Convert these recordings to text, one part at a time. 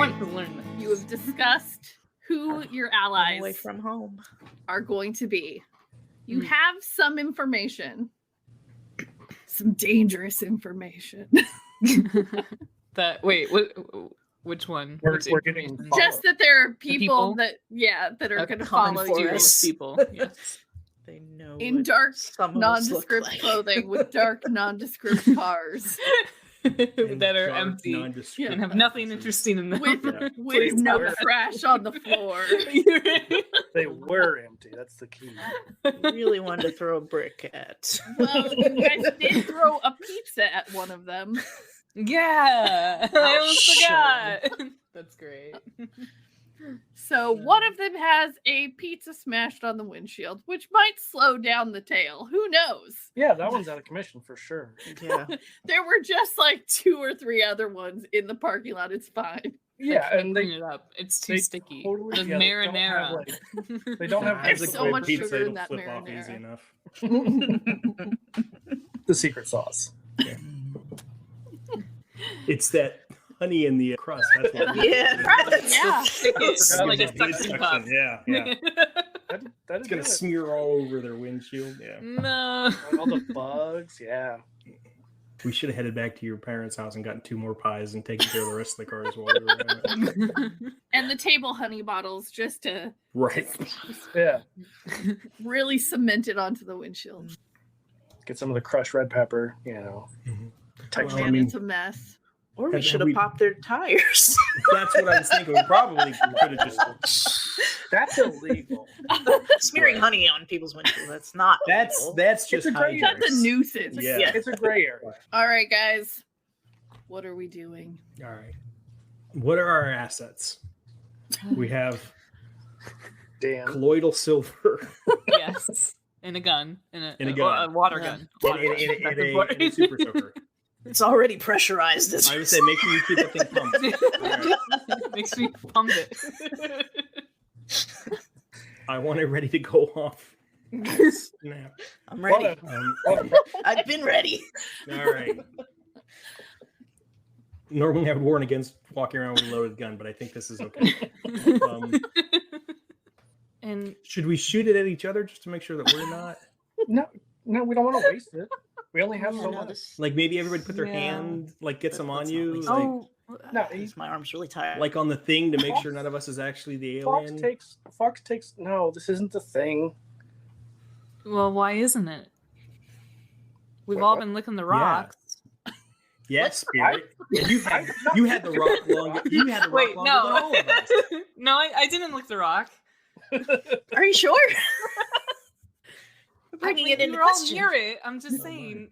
want to learn this. You have discussed who your allies Away from home. are going to be. You have some information. Some dangerous information. Which one? We're Which getting information? Just that there are people? people that are going to common follow for you us. People. Yes. They know in what dark, some of us look nondescript like. clothing with dark, nondescript cars that are Dark, empty nondescript and have nothing interesting in them. with no trash on the floor. They were empty. That's the key. Really wanted to throw a brick at. Well, you guys did throw a pizza at one of them. Yeah, I almost forgot. That's great. So one of them has a pizza smashed on the windshield, which might slow down the tail. Who knows? Yeah, that one's out of commission for sure. Yeah. There were just like 2 or 3 other ones in the parking lot. It's fine. Yeah, and Clean they it up. It's too they sticky. totally- the yeah, they don't marinara. have, they don't have There's As a so good much pizza, sugar in it'll that flip off marinara. easy enough. the secret sauce. It's that honey in the crust. That's what Yeah. Yeah. It's like a Good suction cup. Yeah, yeah. That It's is gonna smear all over their windshield. Yeah. No. all the bugs. Yeah. We should have headed back to your parents' house and gotten 2 more pies and taken care of the rest of the cars while we were at it. And the table honey bottles just to Right. Yeah. really cement it onto the windshield. Get some of the crushed red pepper. You know. Well, Man, I mean, it's a mess. Or we Have should have we- popped their tires. that's what I was thinking. We probably could have just. That's illegal. Smearing honey on people's windshield. That's not. That's legal. just It's a great- hygiene. That's a nuisance. Yeah. It's a gray area. All right, guys. What are we doing? All right. What are our assets? We have Damn. colloidal silver Yes. And a gun. And And a gun. a water Yeah. gun. in Water gun. a super soaker. It's already pressurized. As I would say make sure you keep that thing pumped. All right. Makes me pump it. I want it ready to go off. Snap. I'm ready. Well, I've been ready. All right. Normally I would warn against walking around with a loaded gun, but I think this is okay. And Should we shoot it at each other just to make sure that we're not? no, we don't want to waste it. We only have Yeah, so no, much. this- Like maybe everybody put their Yeah. hand, like get That- some on that's you, not like, No, my arm's really tired. like on the thing to make sure none of us is actually the alien. Fawkes takes. No, this isn't the thing. well, why isn't it? We've Wait, all what? been licking the rocks. Yes, Spirit. You had the rock long. You had the rock Wait, longer than all no. of us. No, I didn't lick the rock. Are you sure? Bringing it We into were all question. near it. I'm just saying,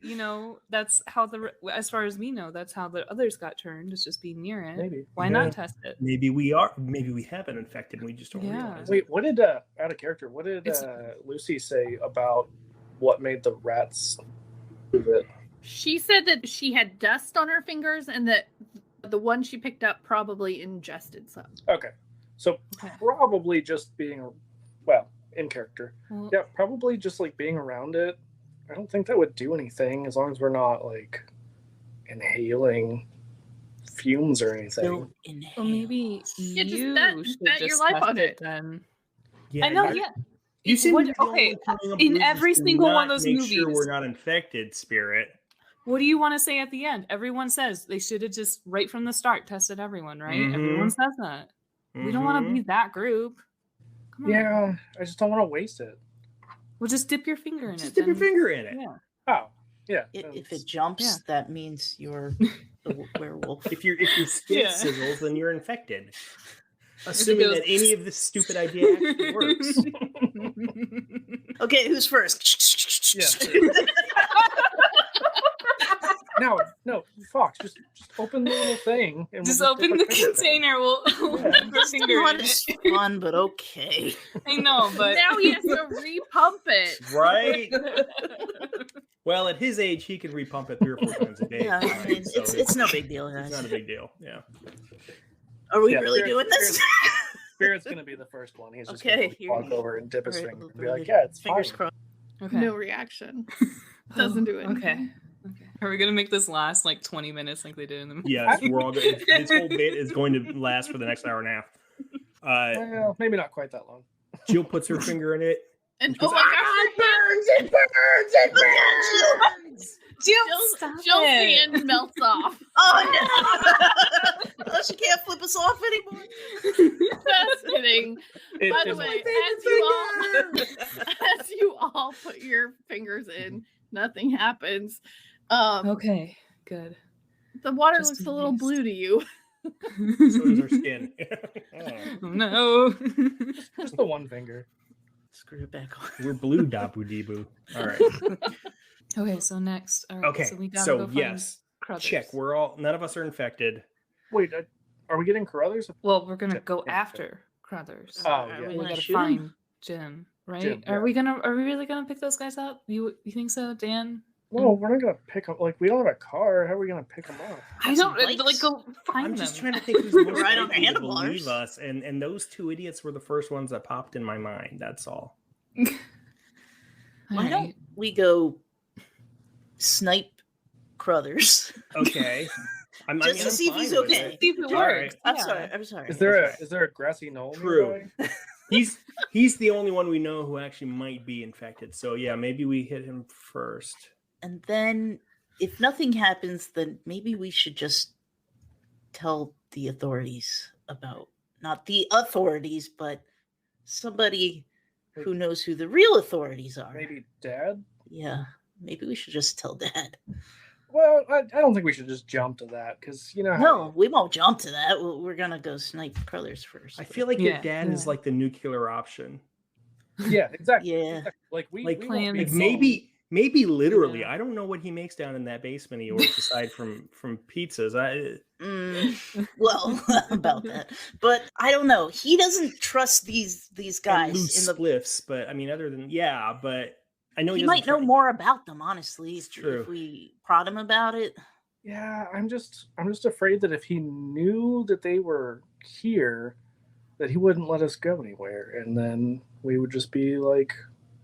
that's how as far as we know, that's how the others got turned. Is just being near it. Maybe. Why Yeah. not test it? Maybe we are. Maybe we have been infected. and We just don't Yeah. realize. Wait, It. what did out of character? What did It's- Lucy say about what made the rats move it? She said that she had dust on her fingers and that the one she picked up probably ingested some. Okay, so Okay. probably just being in character. Well, Yeah, probably just like being around it. I don't think that would do anything as long as we're not like inhaling fumes or anything. Don't inhale. Well, maybe Yeah, just you bet should your just life test on it. then. Yeah, I know, you- yeah. You seem What- to be the only okay, one coming up in with every reasons to single one of not those make sure movies. we're not infected, Spirit. What do you want to say at the end? Everyone says they should have just right from the start tested everyone, right? Mhm. Everyone says that. We don't want to be that group. Come on. Yeah, I just don't want to waste it. Well, just dip your finger in Just it. dip your then. finger in it. Yeah. Oh, yeah. If it jumps, Yeah. that means you're the werewolf. If your skin Yeah. sizzles, then you're infected. Assuming goes- that any of this stupid idea actually works. Okay, who's first? Yeah. No, Fawkes, just open the little thing. And Just we'll open dip the our finger in it. container. We'll put our finger Not in as it. fun, but okay. I know, but Now he has to repump it. Right? Well, at his age, he can repump it 3 or 4 times a day. Yeah, I mean, So it's no big deal, It's guys. not a big deal. Yeah. Are we Yeah, really Spirit- doing this? Spirit's gonna be the first one. He's just Okay, gonna here walk you go. over and dip his Alright, finger and be we'll like, "Yeah, it's Fingers fine." crossed. okay. No reaction. Doesn't do anything. Okay. Okay. Are we gonna make this last like 20 minutes like they did in the movie? Yes, we're all good. This whole bit is going to last for the next hour and a half. Well, maybe not quite that long. Jill puts her finger in it. And goes, oh my gosh, It burns! Jill's hand melts off. Oh no! Oh, she can't flip us off anymore. Just kidding. It By the is- way, as you all put your fingers in, nothing happens. Okay, good. The water Just looks in a little case. blue to you. So does her skin. Oh no. just the one finger. Screw it back on. We're blue, Dabu Debu. All right. Okay, so next. All right, Okay. so we gotta So go find yes, Crothers. check. None of us are infected. Wait, are we getting Carruthers? Well, we're gonna Check. go after Crothers. Oh, Are yeah. we We gonna gotta shoot him? find Jim, right? Jim, Are yeah. we really gonna pick those guys up? You think so, Dan? No, we're not gonna pick them. Like, we don't have a car. How are we gonna pick them up? I some don't like bikes? go find I'm them. just trying to think who's most Right on likely the to believe handlebars. us, and those two idiots were the first ones that popped in my mind. That's all. Why Alright. don't we go snipe Crothers? Okay. Just to see if he's fine with okay. it. See if it All right. works. I'm yeah. sorry. I'm sorry. Is there a grassy knoll? True. nearby? He's the only one we know who actually might be infected. So yeah, maybe we hit him first. And then, if nothing happens, then maybe we should just tell the authorities about, not the authorities, but somebody who knows who the real authorities are. Maybe Dad? Yeah, maybe we should just tell Dad. Well, I don't think we should just jump to that because you know. How No, we won't jump to that. We're gonna go snipe Crothers first. I feel like your Yeah, dad is yeah. like the nuclear option. Yeah, exactly. Yeah. exactly. Like we Like, won't plan be Like It's maybe literally. Yeah. I don't know what he makes down in that basement he orders aside from pizzas. Well, about that, but I don't know. He doesn't trust these And guys loose in the. spliffs, but I mean, other than but I know He doesn't might know try- more about them, honestly. It's If true. we prod him about it. Yeah, I'm just afraid that if he knew that they were here, that he wouldn't let us go anywhere, and then we would just be like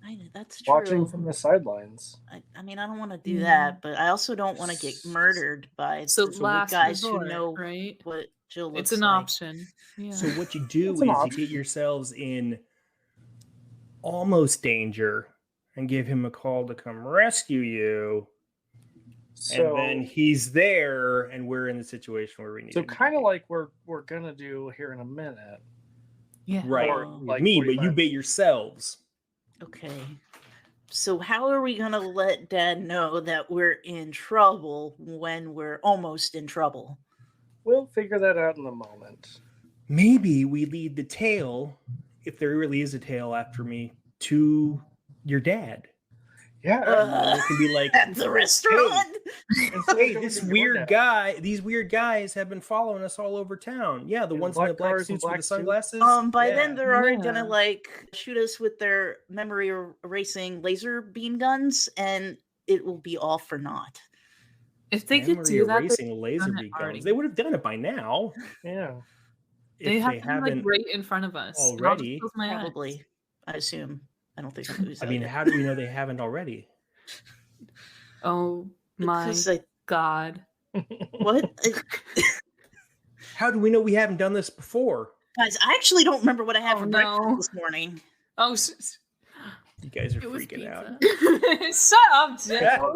I know that's true. watching from the sidelines. I mean, I don't want to do Yeah. that, but I also don't want to get murdered by So the last guys resort, who know right? what Jill looks It's an like. option. Yeah. So what you do It's is an you option. get yourselves in almost danger and give him a call to come rescue you. So And then he's there, and we're in the situation where we need. so him to kind of be. like we're gonna do here in a minute. yeah. right, or with like me, but you 45. bait yourselves. Okay. So how are we gonna let Dad know that we're in trouble when we're almost in trouble? We'll figure that out in a moment. Maybe we lead the tail, if there really is a tail after me, to your dad. Yeah. Uh, It can be like, At the restaurant? and so hey, we this can go weird down. guy, these weird guys have been following us all over town. Yeah, the In ones in the black black cars and suits with black the suits. sunglasses. By Yeah. then they're already gonna Yeah. like shoot us with their memory erasing laser beam guns, and it will be all for naught. If they could Memory do that, erasing laser done it beam already. guns. They would have done it by now. Yeah. they If have they to be, like haven't right in front of us. and I'll just already. close my eyes. Probably, I assume. I don't think the movie's I out mean, yet. how do we know they haven't already? Oh my Because I- god. what? How do we know we haven't done this before? Guys, I actually don't remember what I had Oh, for no. breakfast this morning. Oh, You guys are It was freaking out. pizza. shut up, Jill.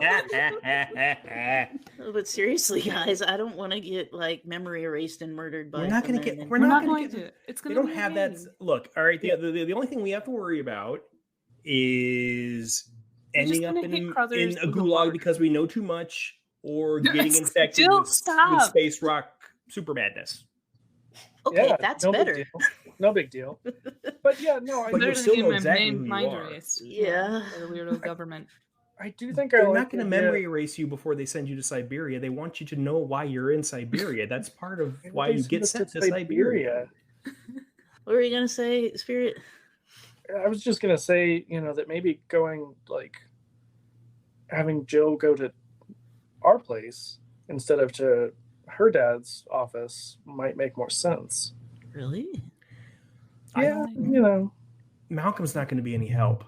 No, but seriously, guys, I don't want to get like memory erased and murdered by. We're not going some to get. men. We're We're not not going going to. to. It's We gonna don't be have that. amazing. Look, all right. The only thing we have to worry about is We're just ending up gonna hit in Crothers a with a gulag word. because we know too much, or getting infected Jill, with stop. space rock super madness. Okay, Yeah, that's no big better. deal. No big deal. But yeah, no, But Better you'll than still getting know my exactly main who you mind are. erased. Yeah. by the weirdo government. I do think I They're like not going to the idea- memory erase you before they send you to Siberia. They want you to know why you're in Siberia. That's part of Maybe why they you send get us sent to Siberia. What were you gonna say, Spirit? I was just gonna say, that maybe going like having Jill go to our place instead of to her dad's office might make more sense. Really? Yeah, Malcolm's not going to be any help,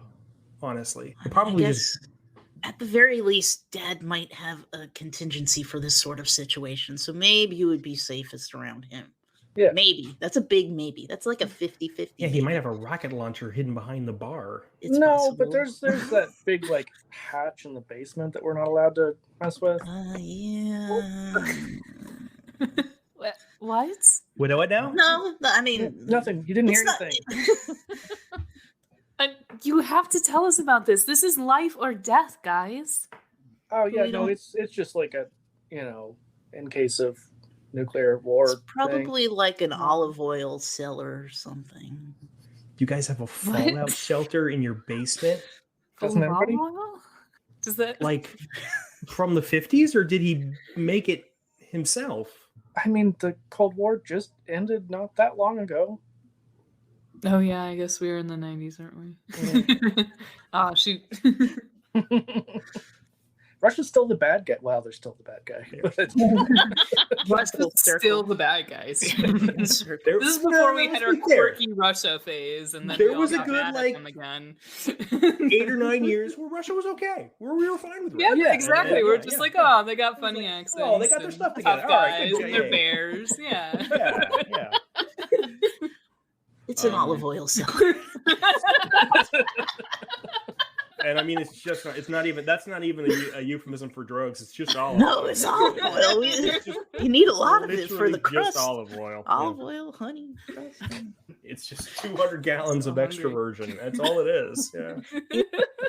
honestly. I mean, Probably I just guess At the very least, Dad might have a contingency for this sort of situation, so maybe you would be safest around him. Yeah. Maybe. That's a big maybe. That's like a 50-50. Yeah, he might have a rocket launcher hidden behind the bar. It's no, possible. but there's that big like hatch in the basement that we're not allowed to mess with. Yeah. What? What now? No, I mean, Nothing. You didn't hear it's not- anything. You have to tell us about this. This is life or death, guys. Oh yeah, we no, don't- it's just like a in case of nuclear war. It's thing. probably like an olive oil cellar or something. You guys have a fallout shelter in your basement? Doesn't everybody? Does that Like from the 50s, or did he make it himself? I mean, the Cold War just ended not that long ago. Oh yeah, I guess we were in the 90s, aren't we? Ah, shoot. Russia's still the bad guy. Well, they're still the bad guy. But Russia's still the bad guys. This is before we had our quirky Russia phase, and then There we all was a got good, mad at like, them again. 8 or 9 years where Russia was okay. Where we were fine with Yeah, Russia. Yeah, exactly. yeah, We're yeah, just yeah. like, oh, they got funny accents. oh, they got their and stuff tough together. All right, guys, good, and yeah, they're yeah. bears. Yeah. Yeah. It's an olive oil cellar. And I mean, it's not even, that's not even a euphemism for drugs. It's just olive No, oil. it's olive oil. You need a lot of it for the Literally crust. just olive oil. Olive Yeah. oil, honey, crust. It's just 200 gallons of So extra virgin. That's all it is. Yeah.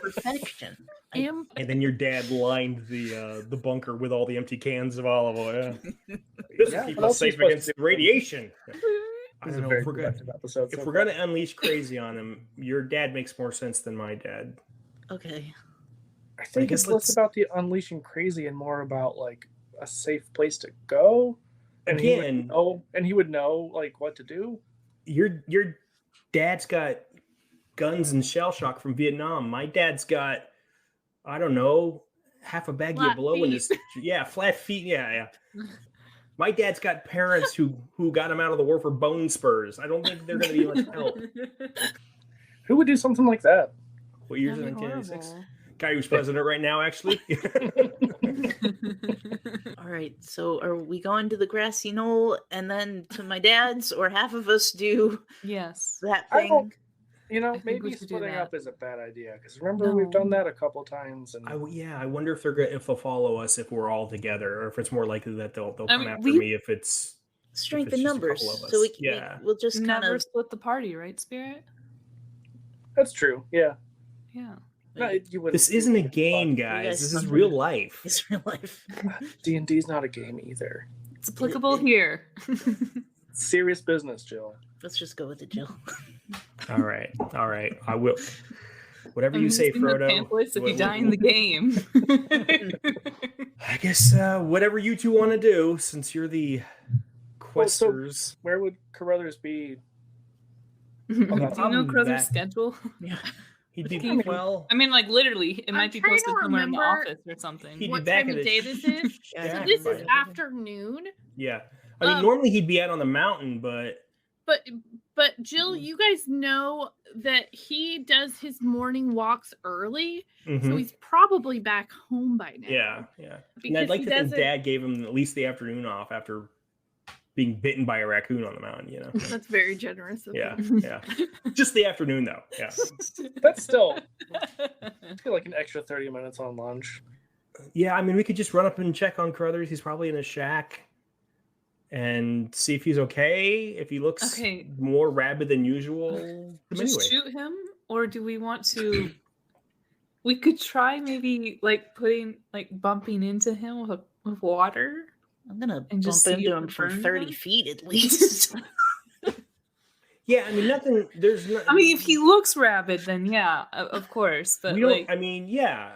Perfection. Am And then your dad lined the bunker with all the empty cans of olive oil. Yeah. This Yeah, will keep what us else are you safe supposed against to do? radiation. I This is don't a know very if we're productive episode. if so we're far. gonna unleash crazy on him, your dad makes more sense than my dad. Okay. I think guess it's less let's- about the unleashing crazy and more about like a safe place to go. And Again, he would know like what to do. your dad's got guns and shell shock from Vietnam. My dad's got, I don't know, half a baggie Flat of blow in his flat feet. Yeah. My dad's got parents who got him out of the war for bone spurs. I don't think they're going to be much help. Who would do something like that? What year is That'd be 1996? horrible. Guy who's president right now, actually. All right. So are we going to the grassy knoll and then to my dad's, or half of us do Yes. that I thing? don't- think we maybe should do splitting that. up is a bad idea because remember we've done that a couple times and I wonder if they'll follow us if we're all together, or if it's more likely that they'll come mean, after we- me if it's Strength it's in just a numbers. couple of So us. we'll just kind Never of. split the party, right, Spirit? that's true. Yeah. Yeah. No, you wouldn't. This isn't a game, guys guys. This is something- real life. It's real life. D&D's not a game either. It's applicable here. It's serious business, Jill. Let's just go with it, Jill. All right. I will. Whatever I'm you say, using the Frodo. pamphlets if you Wh- die in the game. I guess whatever you two want to do, since you're the Well, so- questers. Where would Carruthers be? Do you know I'm Crothers' back. schedule? Yeah. He'd be Can- well. I mean, like literally, it I'm might be trying posted to somewhere in the remember- office or something. He'd be what back time at of it. day this is? Yeah, So I this can is find it. afternoon. Yeah. I mean, Um, normally he'd be out on the mountain, but But Jill, you guys know that he does his morning walks early, so mhm. he's probably back home by now. yeah. And Because I'd like he to think doesn't- Dad gave him at least the afternoon off after being bitten by a raccoon on the mountain. You know. That's very generous of Yeah. him. Yeah. Just the afternoon, though. Yeah. That's still I feel like an extra 30 minutes on lunch. Yeah, I mean, we could just run up and check on Carruthers. He's probably in a shack, and see if he's okay. If he looks Okay. more rabid than usual, Just anyway. shoot him, or do we want to? We could try maybe like bumping into him with water. I'm gonna And bump just see into if him it from burns 30 him? feet at least. Yeah, I mean, nothing. There's no. I mean, if he looks rabid, then yeah, of course. But we don't. like, I mean, yeah.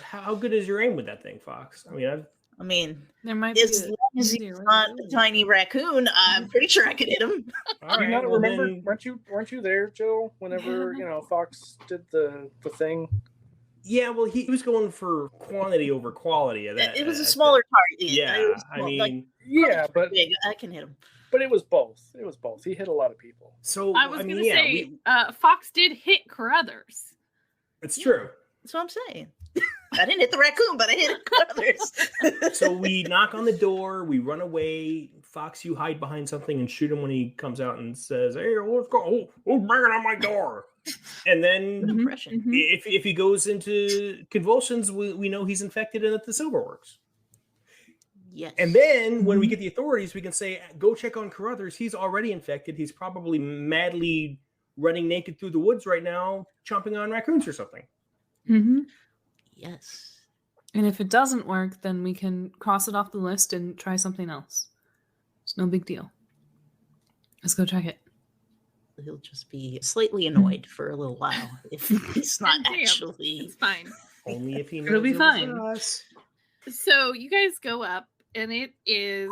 How good is your aim with that thing, Fawkes? I mean, I mean, there might be. as long as maybe he's a not right a tiny raccoon, I'm pretty sure I could hit him. all Do you right, not well remember? then- Weren't you there, Jill? Whenever Fawkes did the thing. yeah, well, he was going for quantity over quality. It was a smaller target. Yeah, It was I small, mean, like, Yeah, but big. I can hit him. it was both. It was both. He hit a lot of people. so I was mean, gonna yeah, say, Fox did hit Carruthers. it's true. That's what I'm saying. I didn't hit the raccoon, but I hit others. So we knock on the door, we run away. Fawkes, you hide behind something and shoot him when he comes out and says, "Hey, let's go! Who's banging on my door?" And then Impression. if he goes into convulsions, we know he's infected and that the silver works. Yes. And then when we get the authorities, we can say, "Go check on Carruthers. He's already infected. He's probably madly running naked through the woods right now, chomping on raccoons or something." Mm-hmm. Yes. And if it doesn't work, then we can cross it off the list and try something else. It's no big deal. Let's go check it. He'll just be slightly annoyed for a little while if he's not Damn. actually. It's fine. Only if he knows It'll be it was fine. us. So you guys go up, and it is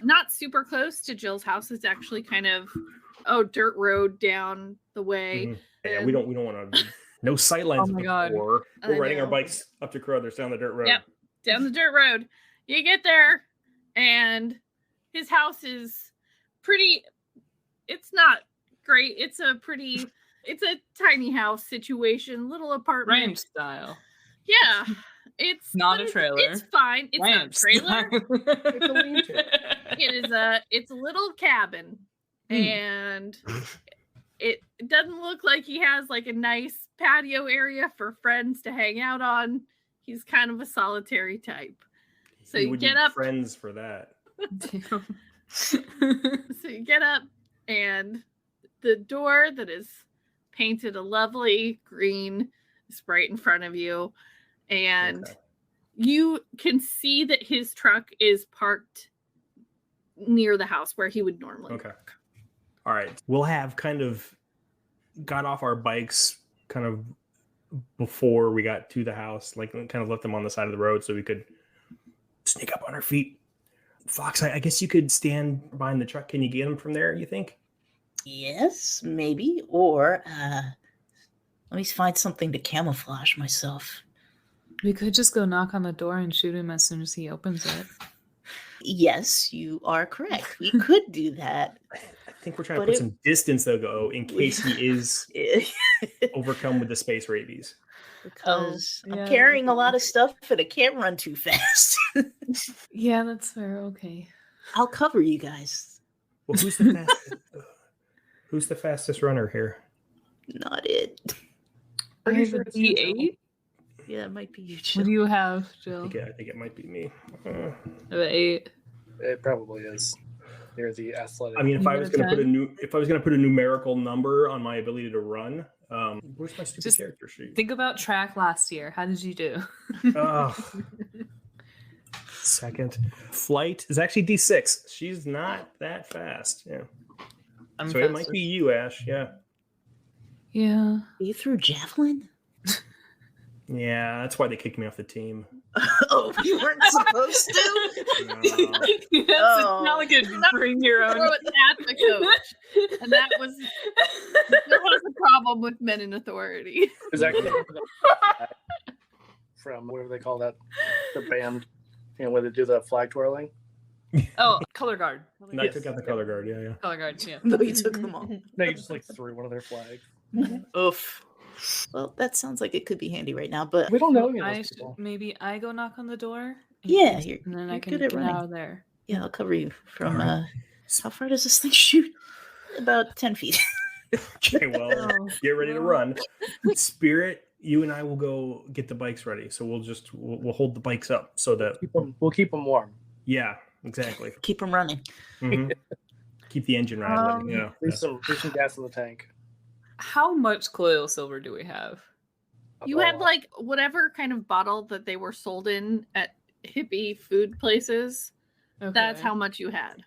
not super close to Jill's house. It's actually kind of dirt road down the way. Mhm. Yeah, we don't want to. No sightlines. Oh my God. We're I riding our know. bikes up to Carruthers down the dirt road. Yep. Down the dirt road. You get there, and his house is pretty. It's not great. It's a tiny house situation, little apartment. Ranch style. Yeah. It's Not a but trailer. It's fine. It's not a Ranch trailer. It's a lean-to. It's a little cabin, and it doesn't look like he has like a nice patio area for friends to hang out on. He's kind of a solitary type. So He you would get need up. friends for that. Damn. So you get up, and the door that is painted a lovely green is right in front of you, and Okay. you can see that his truck is parked near the house where he would normally Okay. park. All right. We'll have kind of got off our bikes kind of before we got to the house, like kind of left them on the side of the road so we could sneak up on our feet. Fawkes, I guess you could stand behind the truck. Can you get him from there, you think? Yes, maybe. Or let me find something to camouflage myself. We could just go knock on the door and shoot him as soon as he opens it. Yes, you are correct. We could do that. I think we're trying to But put some distance, though, in case he is overcome with the space rabies. Because yeah, I'm carrying a that's lot of stuff and I can't run too fast. Yeah, that's fair. Okay. I'll cover you guys. Well, who's the fastest? Who's the fastest runner here? Not it. I Pretty have sure a it's you, D8. Yeah, it might be you. What Jill. do you have, I Jill? think it might be me. I have an 8. It probably is near the athletic. I mean, if You I got was a going to 10? put a numerical number on my ability to run, where's my stupid Just character sheet? Think about track last year. How did you do? Oh. Second flight is actually D6. She's not that fast. Yeah. I'm So it might faster. be you, Ash. Yeah. Yeah. You threw javelin? Yeah, that's why they kicked me off the team. Oh, you weren't supposed to? No. Yes, it's Oh. not like a bring your own. Throw it at the coach. And that was there was a problem with men in authority. Is that from whatever they call that, the band, where they do the flag twirling? Oh, color guard. And I took out the color guard. Yeah. Color guard, yeah. No, you took them all. No, you just like threw one of their flags. Oof. Well, that sounds like it could be handy right now, but We don't know any of I those should, people. maybe I go knock on the door. and Yeah, you- you're- and then I you're can good at get running. out of there. yeah, I'll cover you from Alright. how far does this thing shoot? About 10 feet. Okay, well, Oh, get ready to well. run. Spirit, you and I will go get the bikes ready. So we'll hold the bikes up so that We'll keep them warm. yeah, exactly. Keep them running. Mhm. Keep the engine rattling. Yeah. Leave some gas in the tank. How much colloidal silver do we have? You had like whatever kind of bottle that they were sold in at hippie food places. Okay. That's how much you had.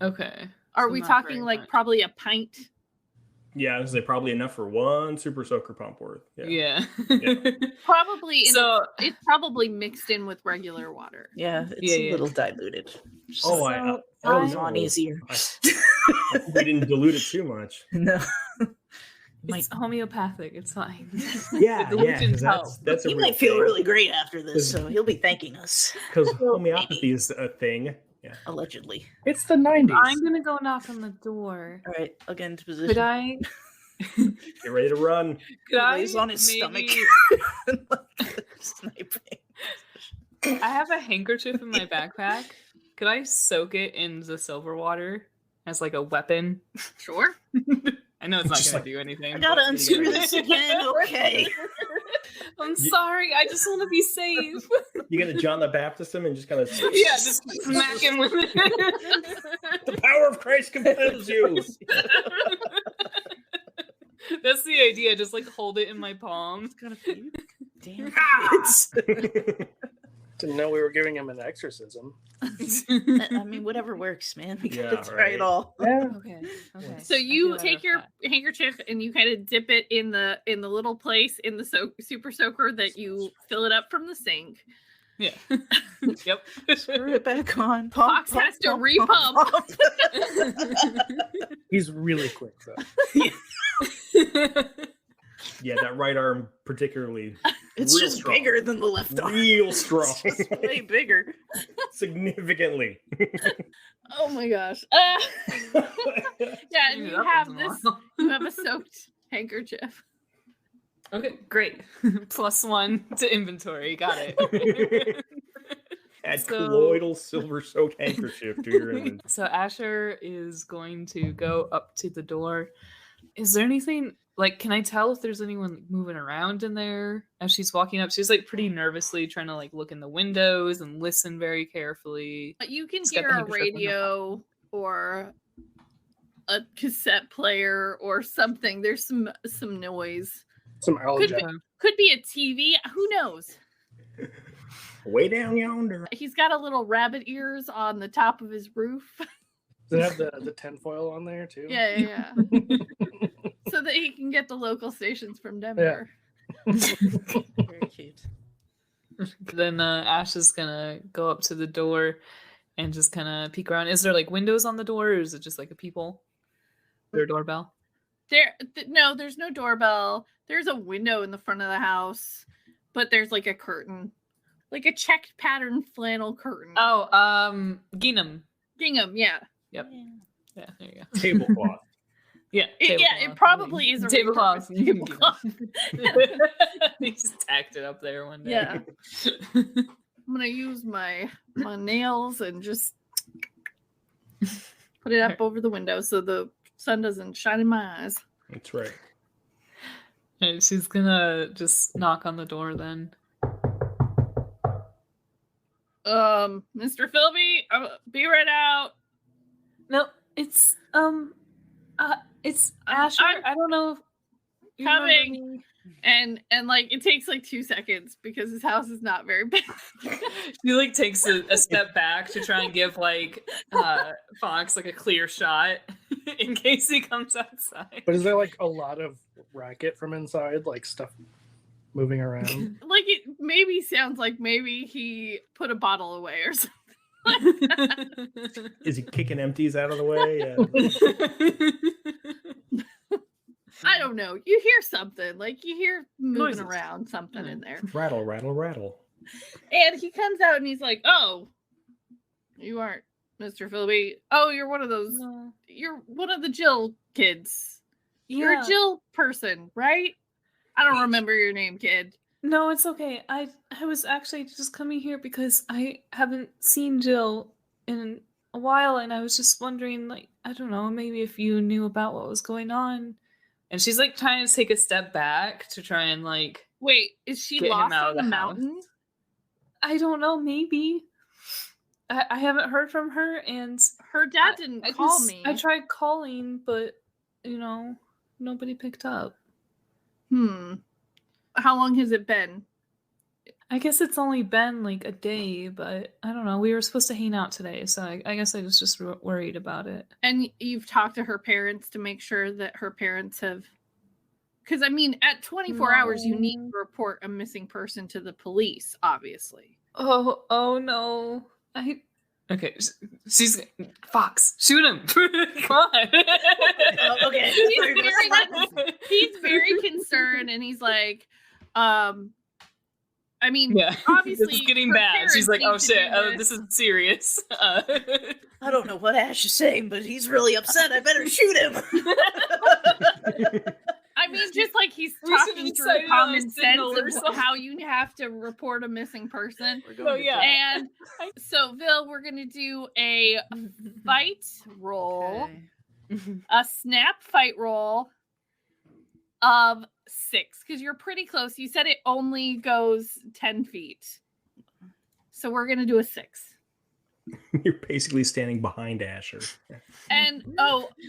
Okay. Are So we not talking very like much. probably a pint? Yeah, this is probably enough for one super soaker pump worth. Yeah. Yeah. Probably. And So it's probably mixed in with regular water. Yeah, it's Yeah, a yeah. little diluted. Oh, Goes no. on easier. I hope we didn't dilute it too much. No. it's homeopathic. It's fine. Yeah, Dilution because help. that's a He real might feel thing. really great after this, so he'll be thanking us. Because homeopathy is a thing. Yeah. Allegedly. It's the 90s. I'm gonna go knock on the door. All right, I'll get into position. Could I? Get ready to run. Could I lays on his maybe- stomach. Sniping. I have a handkerchief in my backpack. Could I soak it in the silver water as like a weapon? Sure. I know it's not Just going like- to do anything. I gotta but- unscrew this again. Okay. I'm sorry. I just want to be safe. You gonna John the Baptist him and just kind of Yeah, just smack him with it. the power of Christ compels you. That's the idea. Just like hold it in my palm. Damn. Didn't know we were giving him an exorcism. I mean, whatever works, man. We gotta Yeah, try right. it all. Yeah. Okay. Okay. So I you feel take better your with handkerchief and you kind of dip it in the little place in the super soaker that you fill it up from the sink. that. Yeah. Yep. Screw it back on. Fox has to repump. He's really quick though. Yeah, that right arm particularly It's real just strong. bigger than the left arm. real strong. It's just way bigger. Significantly. Oh my gosh. Yeah, and Clean it you up have once in a this. while. You have a soaked handkerchief. Okay, great. +1 to inventory. Got it. Add So- colloidal silver soaked handkerchief to your inventory. So Asher is going to go up to the door. Is there anything like? Can I tell if there's anyone moving around in there as she's walking up? She's like pretty nervously trying to like look in the windows and listen very carefully. You can It's got hear the a handkerchief on the radio or a cassette player or something. There's some noise. Some Could allergy. be, could be a TV. Who knows? Way down yonder. He's got a little rabbit ears on the top of his roof. Does it have the tinfoil on there too? Yeah. So that he can get the local stations from Denver. Very cute. Then Ash is gonna go up to the door and just kind of peek around. Is there like windows on the door, or is it just like a peephole? Their doorbell. No, there's no doorbell. There's a window in the front of the house, but there's like a curtain, like a checked pattern flannel curtain. Oh, gingham. Gingham, yeah. Yep. Yeah, there you go. Tablecloth. Yeah, It tablecloth. probably is a tablecloth. repurposed tablecloth. He just tacked it up there one day. Yeah. I'm gonna use my nails and just put it up over the window so the sun doesn't shine in my eyes. That's right. And she's gonna just knock on the door then. Mr. Filby, be right out. No, it's Asher. I don't know. If you remember Coming. me. And like it takes like 2 seconds because his house is not very big. She like takes a step back to try and give like Fawkes like a clear shot in case he comes outside. But is there like a lot of racket from inside, like stuff moving around? Like it maybe sounds like maybe he put a bottle away or something. Is he kicking empties out of the way? I don't know. You hear something, like you hear moving Noises. around something in there. Rattle, rattle, rattle. And he comes out and he's like, "Oh, you aren't Mr. Filby. Oh, you're one of those. No. You're one of the Jill kids. You're Yeah. a Jill person, right? I don't remember your name, kid." No, it's okay. I was actually just coming here because I haven't seen Jill in a while, and I was just wondering, like, I don't know, maybe if you knew about what was going on. And she's like trying to take a step back to try and like, Wait, is she Get him lost out on of the the house. mountain? I don't know, maybe. I haven't heard from her, and Her dad didn't call me. I tried calling, but nobody picked up. How long has it been? I guess it's only been like a day, but I don't know. We were supposed to hang out today, so I guess I was just worried about it. And you've talked to her parents to make sure that her parents have. Because, I mean, at 24 hours, you need No. to report a missing person to the police, obviously. Oh no. Okay, she's Fawkes. Shoot him! Come on. Okay. He's very concerned, and he's like, I mean, Yeah, obviously, it's getting her bad. She's parents like, need "Oh to shit, do this is serious." I don't know what Ash is saying, but he's really upset. I better shoot him. I mean, just like he's We should talking decide through on a common sense signal or of something. how you have to report a missing person. We're No, going to yeah. jail. And so, Vil, we're gonna do a fight roll, Okay. a snap fight roll of 6, because you're pretty close. You said it only goes 10 feet. So we're gonna do a 6. You're basically standing behind Asher. And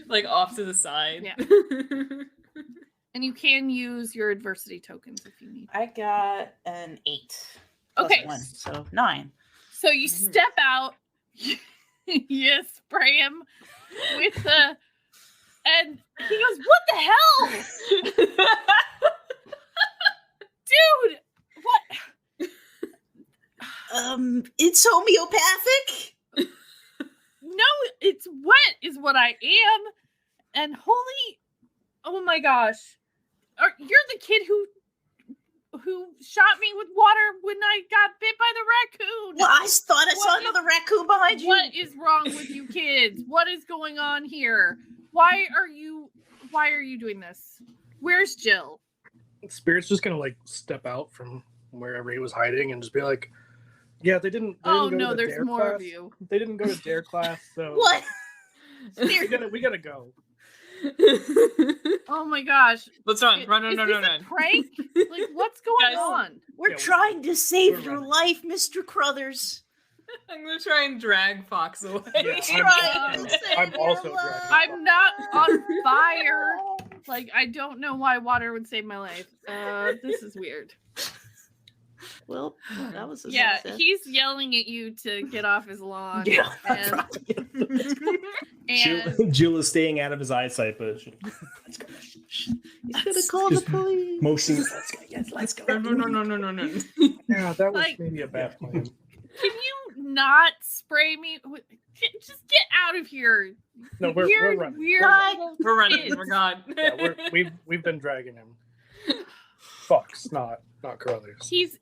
Like off to the side. Yeah. and you can use your adversity tokens if you need. I got an 8. Plus Okay. 1, so 9. So you step out, you spray him with the, and he goes, "What the hell, dude? What?" It's homeopathic. No, it's wet, is what I am. And holy, oh my gosh, you're the kid who shot me with water when I got bit by the raccoon. Well, I thought I saw What another raccoon behind you. What is wrong with you kids? What is going on here? Why are you doing this? Where's Jill? Spirit's just gonna like step out from wherever he was hiding and just be like, "Yeah, they didn't Oh go no, to there's dare more class. of you. They didn't go to dare class, so What? we gotta go." Oh my gosh. Let's run. Is Run. this a prank? Like, what's going Guys. on? We're Yeah, trying to save we're your running. life, Mr. Crothers. I'm gonna try and drag Fawkes away. Yeah, Trying to save I'm your also life. dragging. I'm not on fire. Like, I don't know why water would save my life. This is weird. Well, that was a Yeah, success. he's yelling at you to get off his lawn. Yeah, And, and Jill is staying out of his eyesight, but let's go. He's gonna call the Just police. motioning. Let's go. Yes, let's go. No. Yeah, that was Like- maybe a bad plan. can you not spray me? Just get out of here. No, we're Weird, running. weird. God. We're running. Kids. We're gone. Yeah, we've been dragging him. Fawkes, not Carruthers. He's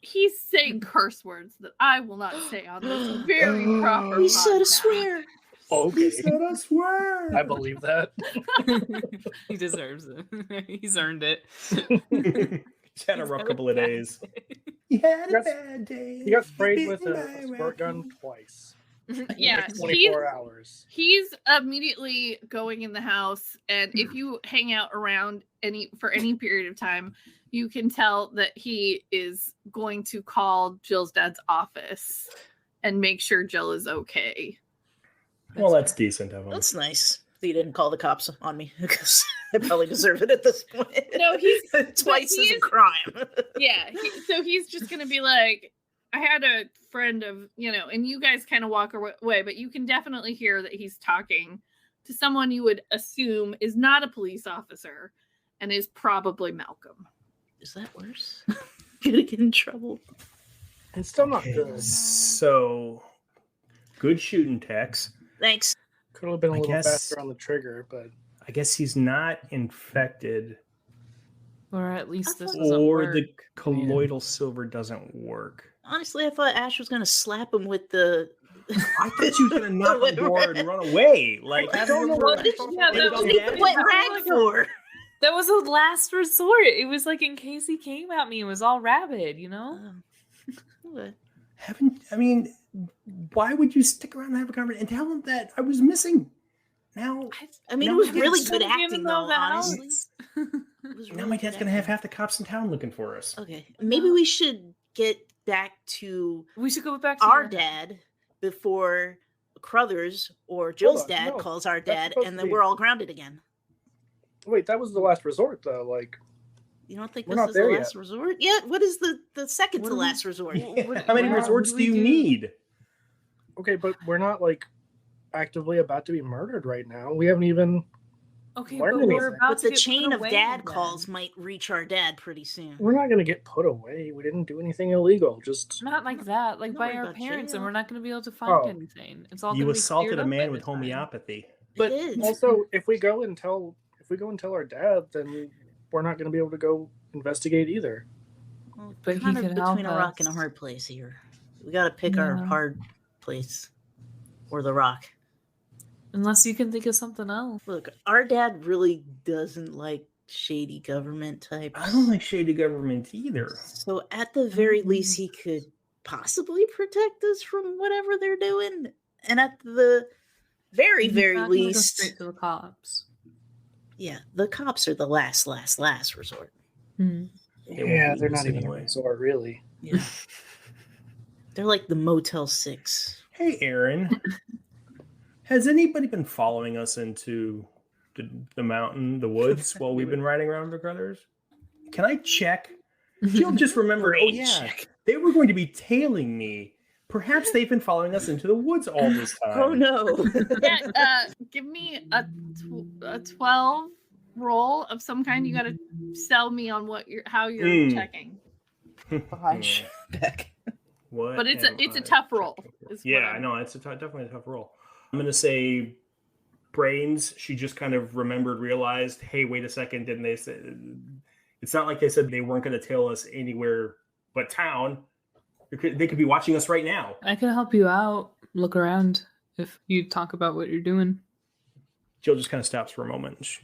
saying curse words that I will not say on this very proper. He said a podcast. swear. Okay, I swear. I believe that. He deserves it. He's earned it. He's had a rough couple of days. He had Yes. bad day. He got sprayed with a squirt gun twice. Yeah, Like 24 hours. he's immediately going in the house, and if you hang out around for any period of time, you can tell that he is going to call Jill's dad's office and make sure Jill is okay. Well, that's decent of him. That's nice. He didn't call the cops on me because I probably deserve it at this point. No, he's twice is a he's- crime. Yeah, so he's just gonna be like, I had a friend of, and you guys kind of walk away, but you can definitely hear that he's talking to someone you would assume is not a police officer and is probably Malcolm. Is that worse? Gonna get in trouble. It's still not Okay, good. so good shooting, Tex. Thanks. Could have been a I little guess- faster on the trigger, but I guess he's not infected, Or at least I this thought- doesn't or work. the colloidal silver doesn't work. Honestly, I thought Ash was gonna slap him with the. I thought she was gonna knock on the door and run away. Like, I don't know What what did you- Yeah, that What was did Yeah. he wet rag for? That was a last resort. It was like in case he came at me, it was all rabid, Okay. why would you stick around and have a conversation and tell him that I was missing? Now, I mean, No, it was I really just good didn't acting, know though. the Honestly, house. It was now really my dad's good gonna have acting. half the cops in town looking for us. Okay, maybe we should get back to We should go back to our your- dad before Crothers or Jill's on, dad no, calls our that's dad, supposed and to then be- we're all grounded again. wait, that was the last resort, though. Like, You don't think We're this not is the there last resort? Yeah. What is the second What to do we- last resort? How many Yeah, resorts what do do we you do? need? okay, but we're not like actively about to be murdered right now. We haven't even. Okay, Learn but anything. we're about But to the get put chain of away dad again. calls might reach our dad pretty soon. We're not gonna get put away. We didn't do anything illegal. Just Not like that, like Not by worried our about parents, jail. and we're not going to be able to find Oh. anything. It's all You gonna be assaulted cleared a up man by with the time. homeopathy. but It is. also if we go and tell our dad, then we're not gonna be able to go investigate either. Well, But he kind of could help between a rock and a us. hard place here. We got to pick our Yeah. hard place or the rock. Unless you can think of something else. Look, our dad really doesn't like shady government types. I don't like shady government either. So at the very least, he could possibly protect us from whatever they're doing. And at the very, very Not gonna go least, straight to the cops. yeah, the cops are the last resort. Hmm. Yeah, they're not even a resort, really. Yeah. They're like the Motel 6. Hey, Aaryn. Has anybody been following us into the mountain, the woods, while we've been riding around the brothers? Can I check? Jill just remembered, oh yeah, they were going to be tailing me. Perhaps they've been following us into the woods all this time. Oh no. Yeah, give me a 12 roll of some kind. You got to sell me on how you're checking. Back. What? But it's a tough roll. Yeah, I know. It's definitely a tough roll. I'm going to say brains. She just kind of realized, hey, wait a second. Didn't they say... It's not like they said they weren't going to tail us anywhere but town. They could be watching us right now. I can help you out. Look around if you talk about what you're doing. Jill just kind of stops for a moment.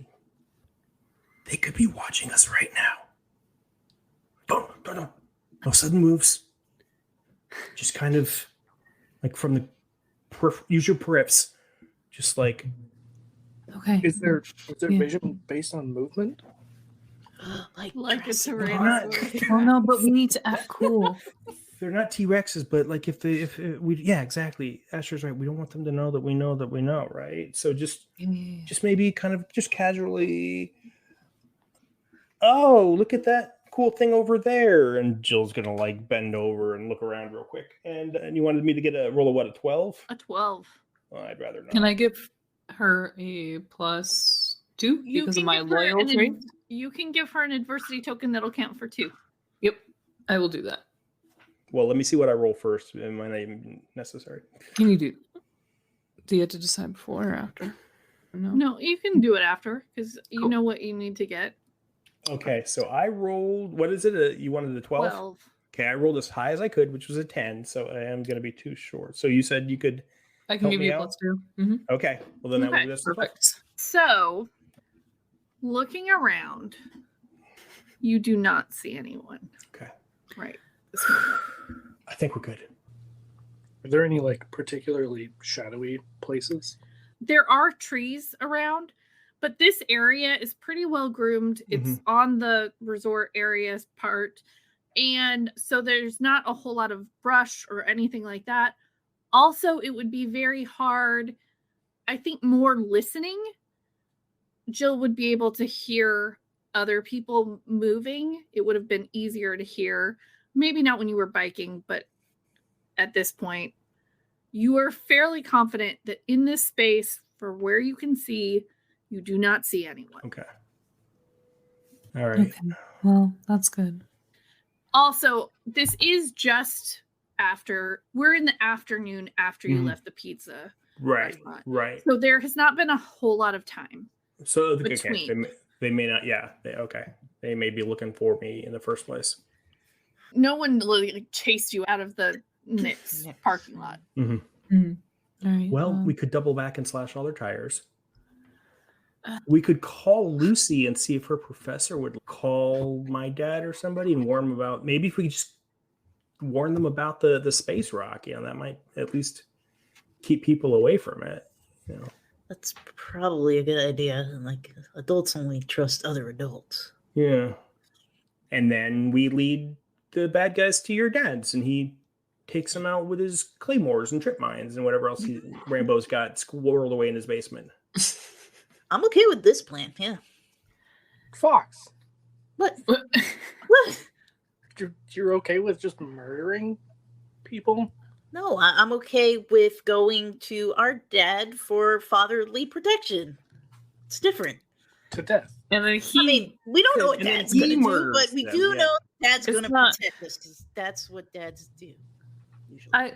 They could be watching us right now. Don't. No sudden moves. Just kind of like from the use your perips. Just like. Okay. Is there vision based on movement? like a tyrannosaurus. Oh no, but we need to act cool. They're not T-Rexes, but like if exactly. Asher's right. We don't want them to know that we know, right? So just maybe kind of just casually. Oh, look at that cool thing over there! And Jill's gonna like bend over and look around real quick. And you wanted me to get a roll of what? A 12? A 12. Oh, I'd rather not. Can I give her a +2 because of my loyalty trait? You can give her an adversity token that'll count for 2. Yep, I will do that. Well, let me see what I roll first. It might not even necessary. Can you do? Do you have to decide before or after? No, you can do it after because you know what you need to get. Okay, so I rolled. What is it? You wanted a 12? 12. Okay, I rolled as high as I could, which was a 10. So I am going to be too short. So you said you could. I can give you a +2. Mm-hmm. Okay, well then that will be perfect. So, looking around, you do not see anyone. Okay. Right. I think we're good. Are there any like particularly shadowy places? There are trees around, but this area is pretty well groomed. It's on the resort areas part. And so there's not a whole lot of brush or anything like that. Also, it would be very hard. I think more listening. Jill would be able to hear other people moving. It would have been easier to hear. Maybe not when you were biking, but at this point, you are fairly confident that in this space, for where you can see, you do not see anyone. Okay. All right. Okay. Well, that's good. Also, this is just after, we're in the afternoon after you left the pizza restaurant. Right. So there has not been a whole lot of time. So, between. okay, they may not, they may be looking for me in the first place. No one literally chased you out of the Nick's parking lot. Mm-hmm. All right, well, we could double back and slash all their tires. We could call Lucy and see if her professor would call my dad or somebody and warn them about. Maybe if we could just warn them about the space rock, that might at least keep people away from it. That's probably a good idea. Like adults only trust other adults. Yeah. And then we lead the bad guys to your dad's, and he takes them out with his claymores and trip mines and whatever else Rambo's got squirreled away in his basement. I'm okay with this plan. Yeah. Fawkes. What? You're okay with just murdering people? No, I'm okay with going to our dad for fatherly protection. It's different. To death. And then I mean, we don't know what dad's going to do, but we do know dad's going to protect us because that's what dads do. Usually.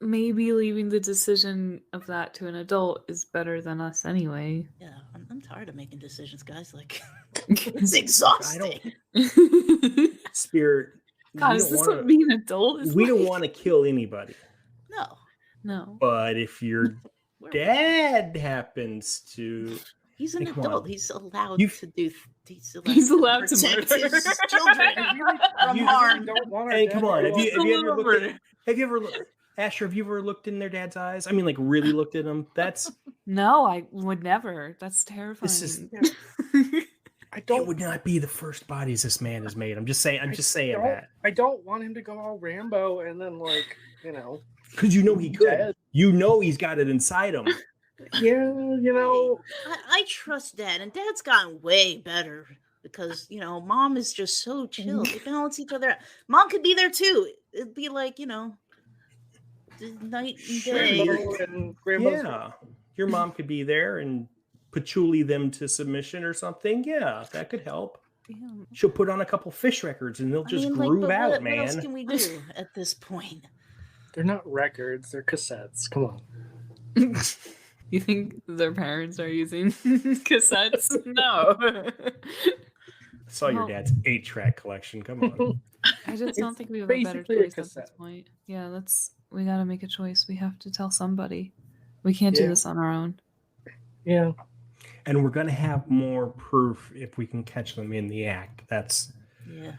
Maybe leaving the decision of that to an adult is better than us anyway. Yeah, I'm tired of making decisions, guys. Like, it's exhausting. Spirit. God, is this what being an adult is? We don't want to kill anybody. No. No. But if your dad happens to, He's an Hey, come on. adult. He's allowed You've- to do. He's allowed to protect murder. his children from You harm. don't want our Hey, dad come to on. go Have you Just a little ever looked murder. at, have you ever looked, Asher, have you ever looked in their dad's eyes? I mean, like really looked at them? That's No, I would never. That's terrifying. This is- I it don't would not be the first bodies this man has made. I'm just saying don't- that. I don't want him to go all Rambo and then like, Because you know he could. Dead. You know he's got it inside him. yeah, I trust Dad, and Dad's gotten way better because Mom is just so chill. They balance each other out. Mom could be there too. It'd be like night and day. Rambo and Rambo's Yeah. Your mom could be there and patchouli them to submission or something. Yeah, that could help. Damn. She'll put on a couple fish records and they'll just groove but out, what man. else can we do at this point? They're not records, they're cassettes. Come on. You think their parents are using cassettes? No. I saw your Well- dad's 8-track collection. Come on. I just don't It's think we have a better basically a choice at this cassette. point. Yeah, we gotta make a choice. We have to tell somebody. We can't do Yeah. this on our own. Yeah. And we're going to have more proof if we can catch them in the act. That's Yeah.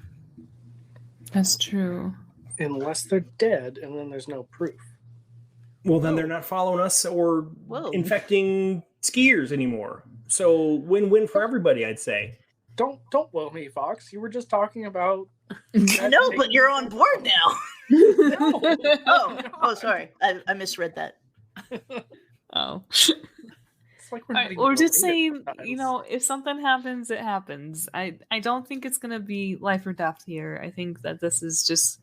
That's true. Unless they're dead and then there's no proof. well, then they're not following us or Whoa. infecting skiers anymore. So win-win for everybody, I'd say. Don't whoa me, Fawkes. You were just talking about I know, but you're on board now. No. Oh, sorry. I misread that. Oh. It's like we're not even Or just related saying, sometimes. if something happens, it happens. I don't think it's gonna be life or death here. I think that this is just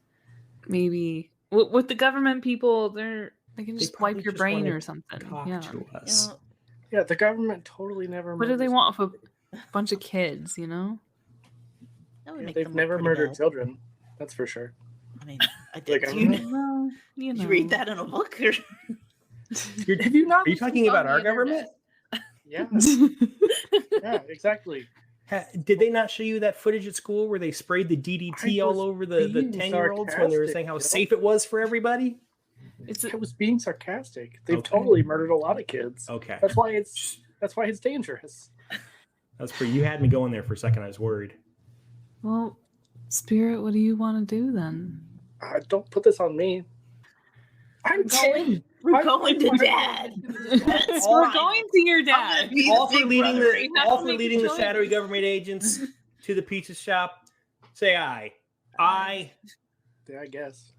maybe with the government people, they can just wipe probably your just brain wanna or something. Talk Yeah. to You us. know, Yeah, the government totally never. What do they murders want with people. a bunch of kids? You know? that would Yeah, make they've them look never pretty murdered bad. children. That's for sure. I mean, I The did. government? Well, you Did know. you read that in a book? Or? Have you not? Are you talking about our the internet. government? Yeah, yeah, exactly. Did they not show you that footage at school where they sprayed the DDT I all was over the being 10-year-olds when they were saying how sarcastic, safe it was for everybody? It's I was being sarcastic. They've Okay. totally murdered a lot of kids. Okay. That's why it's dangerous. That's pretty. You had me going there for a second. I was worried. well, Spirit. What do you want to do then? Don't put this on me. I'm going. We're going to Dad. So we're going to your dad. Be All the for big leading brother. the You have all to for make a leading the choice. shadowy government agents to the pizza shop. Say aye. Aye. Yeah, I guess.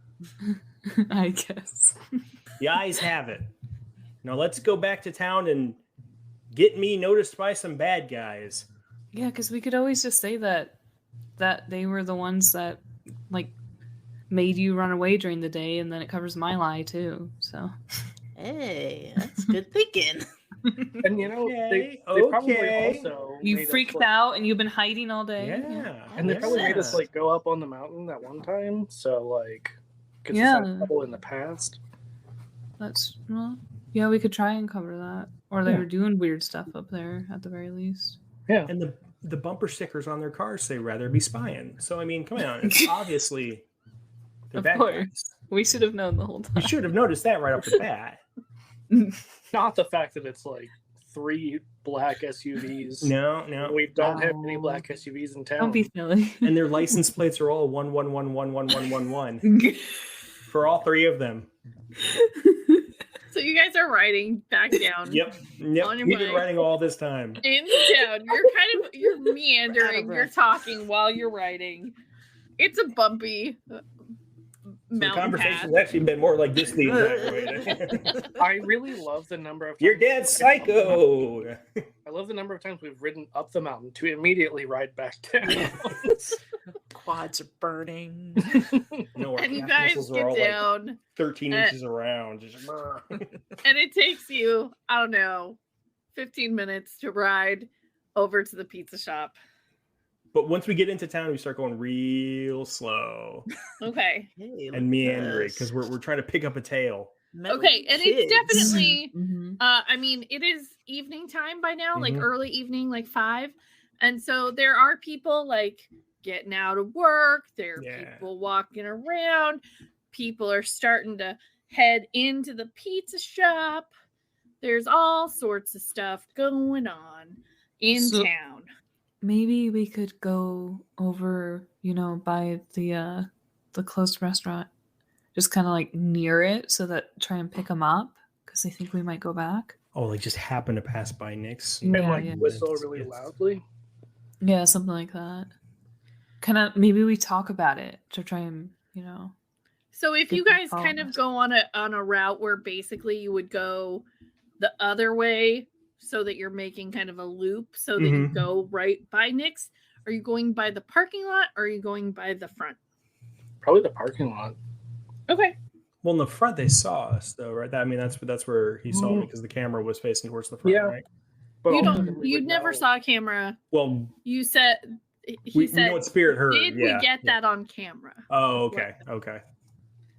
I guess. The ayes have it. Now let's go back to town and get me noticed by some bad guys. Yeah, because we could always just say that they were the ones that made you run away during the day, and then it covers my lie too. So Hey, that's good thinking. And they Okay, probably okay. also you made us, freaked like- out, and you've been hiding all day. Yeah. And they probably made us Yeah. go up on the mountain that one time. So gets us Yeah. out of trouble in the past. Yeah, we could try and cover that, or they Yeah. were doing weird stuff up there at the very least. Yeah. And the bumper stickers on their cars say rather be spying. So I mean, come on, it's obviously they're Of bad course. guys. We should have known the whole You time. should have noticed that right off the bat. Not the fact that it's 3 black SUVs. No. We don't have any No. black SUVs in town. Don't be silly. And their license plates are all 1111111 for all 3 of them. So you guys are riding back down. Yep. On your We've been bike. writing all this time. In town. You're meandering, you're breath. talking while you're riding. It's a bumpy The mountain path. conversation's actually been more like this the entire way. I really love the number of Your times- dad's psycho. I love the number of times we've ridden up the mountain to immediately ride back down. Quads are burning. No, our And you calf guys muscles are get all down, 13 inches around. Just, and it takes you, I don't know, 15 minutes to ride over to the pizza shop. but once we get into town, we start going real slow Okay. Hey, look and at meandering this. because we're trying to pick up a tail. Metal Okay, and kids. it's definitely Mhm. I mean, it is evening time by now, like Mhm. early evening, like 5. And so there are people getting out of work, there are Yeah. people walking around, people are starting to head into the pizza shop. There's all sorts of stuff going on in town. Maybe we could go over, by the closed restaurant, just kind of like near it, so that try and pick them up because they think we might go back. Oh, like just happen to pass by Nick's. And Yeah. whistle really loudly. Yeah, something like that. Kind of, maybe we talk about it to try and, So if Get you them guys kind of go on a route where basically you would go the other way so that you're making kind of a loop so that you go right by Nick's, are you going by the parking lot or are you going by the front? Probably the parking lot. Okay. Well, in the front they saw us though, right? That's where he saw me because the camera was facing towards the front, right? But you never saw a camera. Well, you said we know what Spirit heard. Did we get that on camera? Oh, okay. Okay.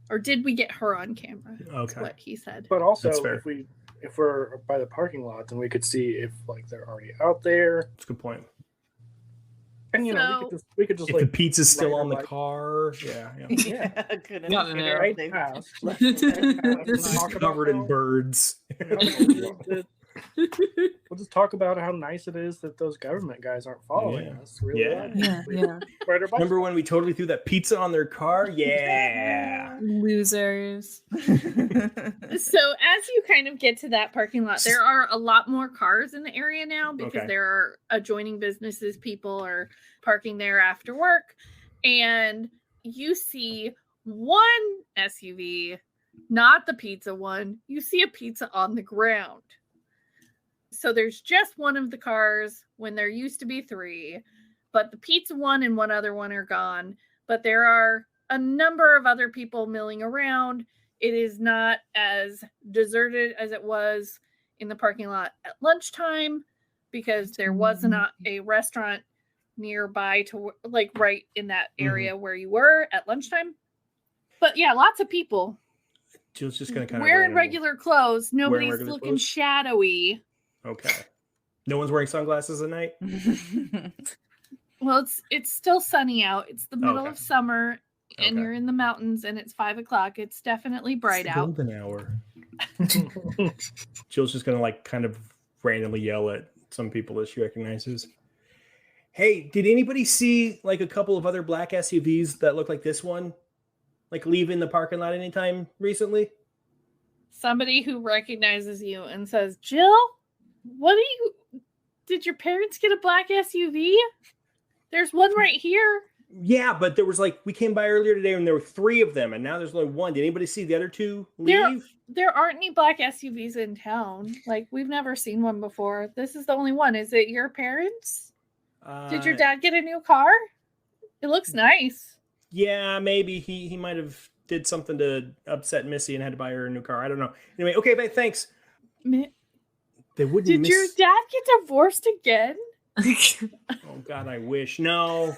Or did we get her on camera? Okay. That's what he said. But also, That's fair. if we're by the parking lot, then we could see if like they're already out there. That's a good point. And we could just if like the pizza's still ride on the our bike. car, yeah. Couldn't Not figure there. out Right they- past. It's Talk about covered in how- birds. We'll just talk about how nice it is that those government guys aren't following Yeah. us. Really Yeah. yeah. Ride our bikes. Remember when we totally threw that pizza on their car? Yeah. Losers. So as you kind of get to that parking lot, there are a lot more cars in the area now because Okay. there are adjoining businesses. People are parking there after work. And you see one SUV, not the pizza one. You see a pizza on the ground. So there's just one of the cars when there used to be three, but the pizza one and one other one are gone. But there are a number of other people milling around. It is not as deserted as it was in the parking lot at lunchtime because there was not a restaurant nearby to like right in that area where you were at lunchtime. But yeah, lots of people Jill's just gonna kind of wearing regular clothes. Nobody's regular looking clothes? shadowy. Okay. No one's wearing sunglasses at night? Well, it's still sunny out. It's the middle Okay. of summer, and Okay. you're in the mountains, and it's 5:00. It's definitely bright It's the out. golden hour. Jill's just gonna like kind of randomly yell at some people that she recognizes. Hey, did anybody see like a couple of other black SUVs that look like this one? Like leaving the parking lot anytime recently? Somebody who recognizes you and says, "Jill, did your parents get a black SUV? There's one right here." Yeah, but there was like we came by earlier today and there were 3 of them, and now there's only one. Did anybody see the other 2 leave? There aren't any black SUVs in town. Like, we've never seen one before. This is the only one. Is it your parents? Did your dad get a new car? It looks nice. Yeah, maybe he might have did something to upset Missy and had to buy her a new car. I don't know. Anyway, okay, but thanks. They wouldn't Did your dad get divorced again? Oh God, I wish. No.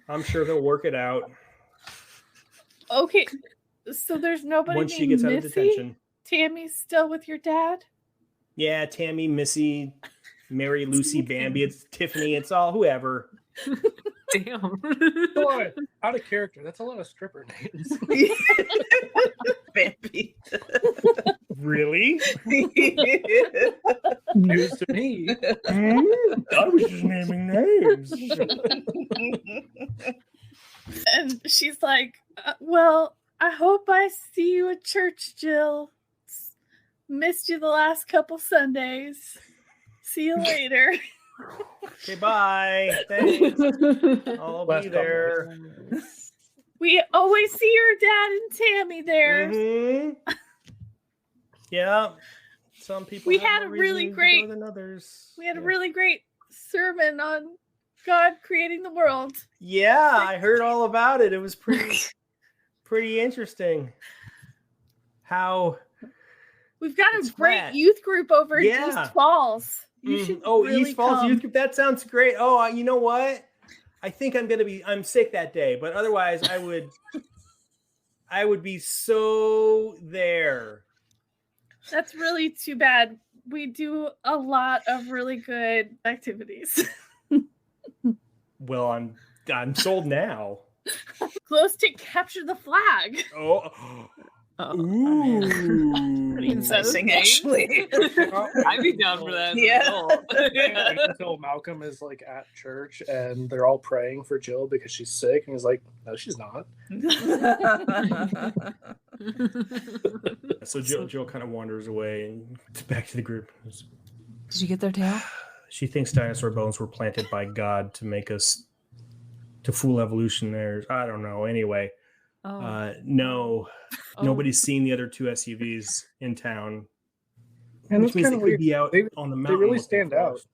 I'm sure they'll work it out Okay, so there's nobody once named she gets out of Missy? detention. Tammy's still with your dad? Yeah, Tammy, Missy, Mary, Lucy, Bambi. It's Tiffany. It's all whoever. Damn. Boy, out of character. That's a lot of stripper names. Bambi. Really? News to me. I was just naming names. And she's like, well, I hope I see you at church, Jill. Missed you the last couple Sundays. See you later. Okay, bye. Thanks. I'll Last be couple there. We always see your dad and Tammy there. Mhm. Yeah. Some people We have had more a really reason to go great- than others. We had a Yeah. really great sermon on God creating the world. Yeah, I heard all about it. It was pretty interesting. How We've got It's a great flat. youth group over at Yeah. East Falls. You should really East Falls come. Youth Group. That sounds great. Oh, you know what? I think I'm sick that day, but otherwise I would be so there. That's really too bad. We do a lot of really good activities. Well, I'm sold now. Close to capture the flag. Oh, Oh, Ooh. Pretty enticing, actually. I'd be down for that. Yeah. Wait until Malcolm is like at church and they're all praying for Jill because she's sick, and he's like, "No, she's not." So Jill kind of wanders away and back to the group. Did you get their tail? She thinks dinosaur bones were planted by God to make us to fool evolutionaries. I don't know. Anyway, no, nobody's seen the other two SUVs in town. And Which that's means kind they of could weird. be out They on the mountain. really looking stand for out. us.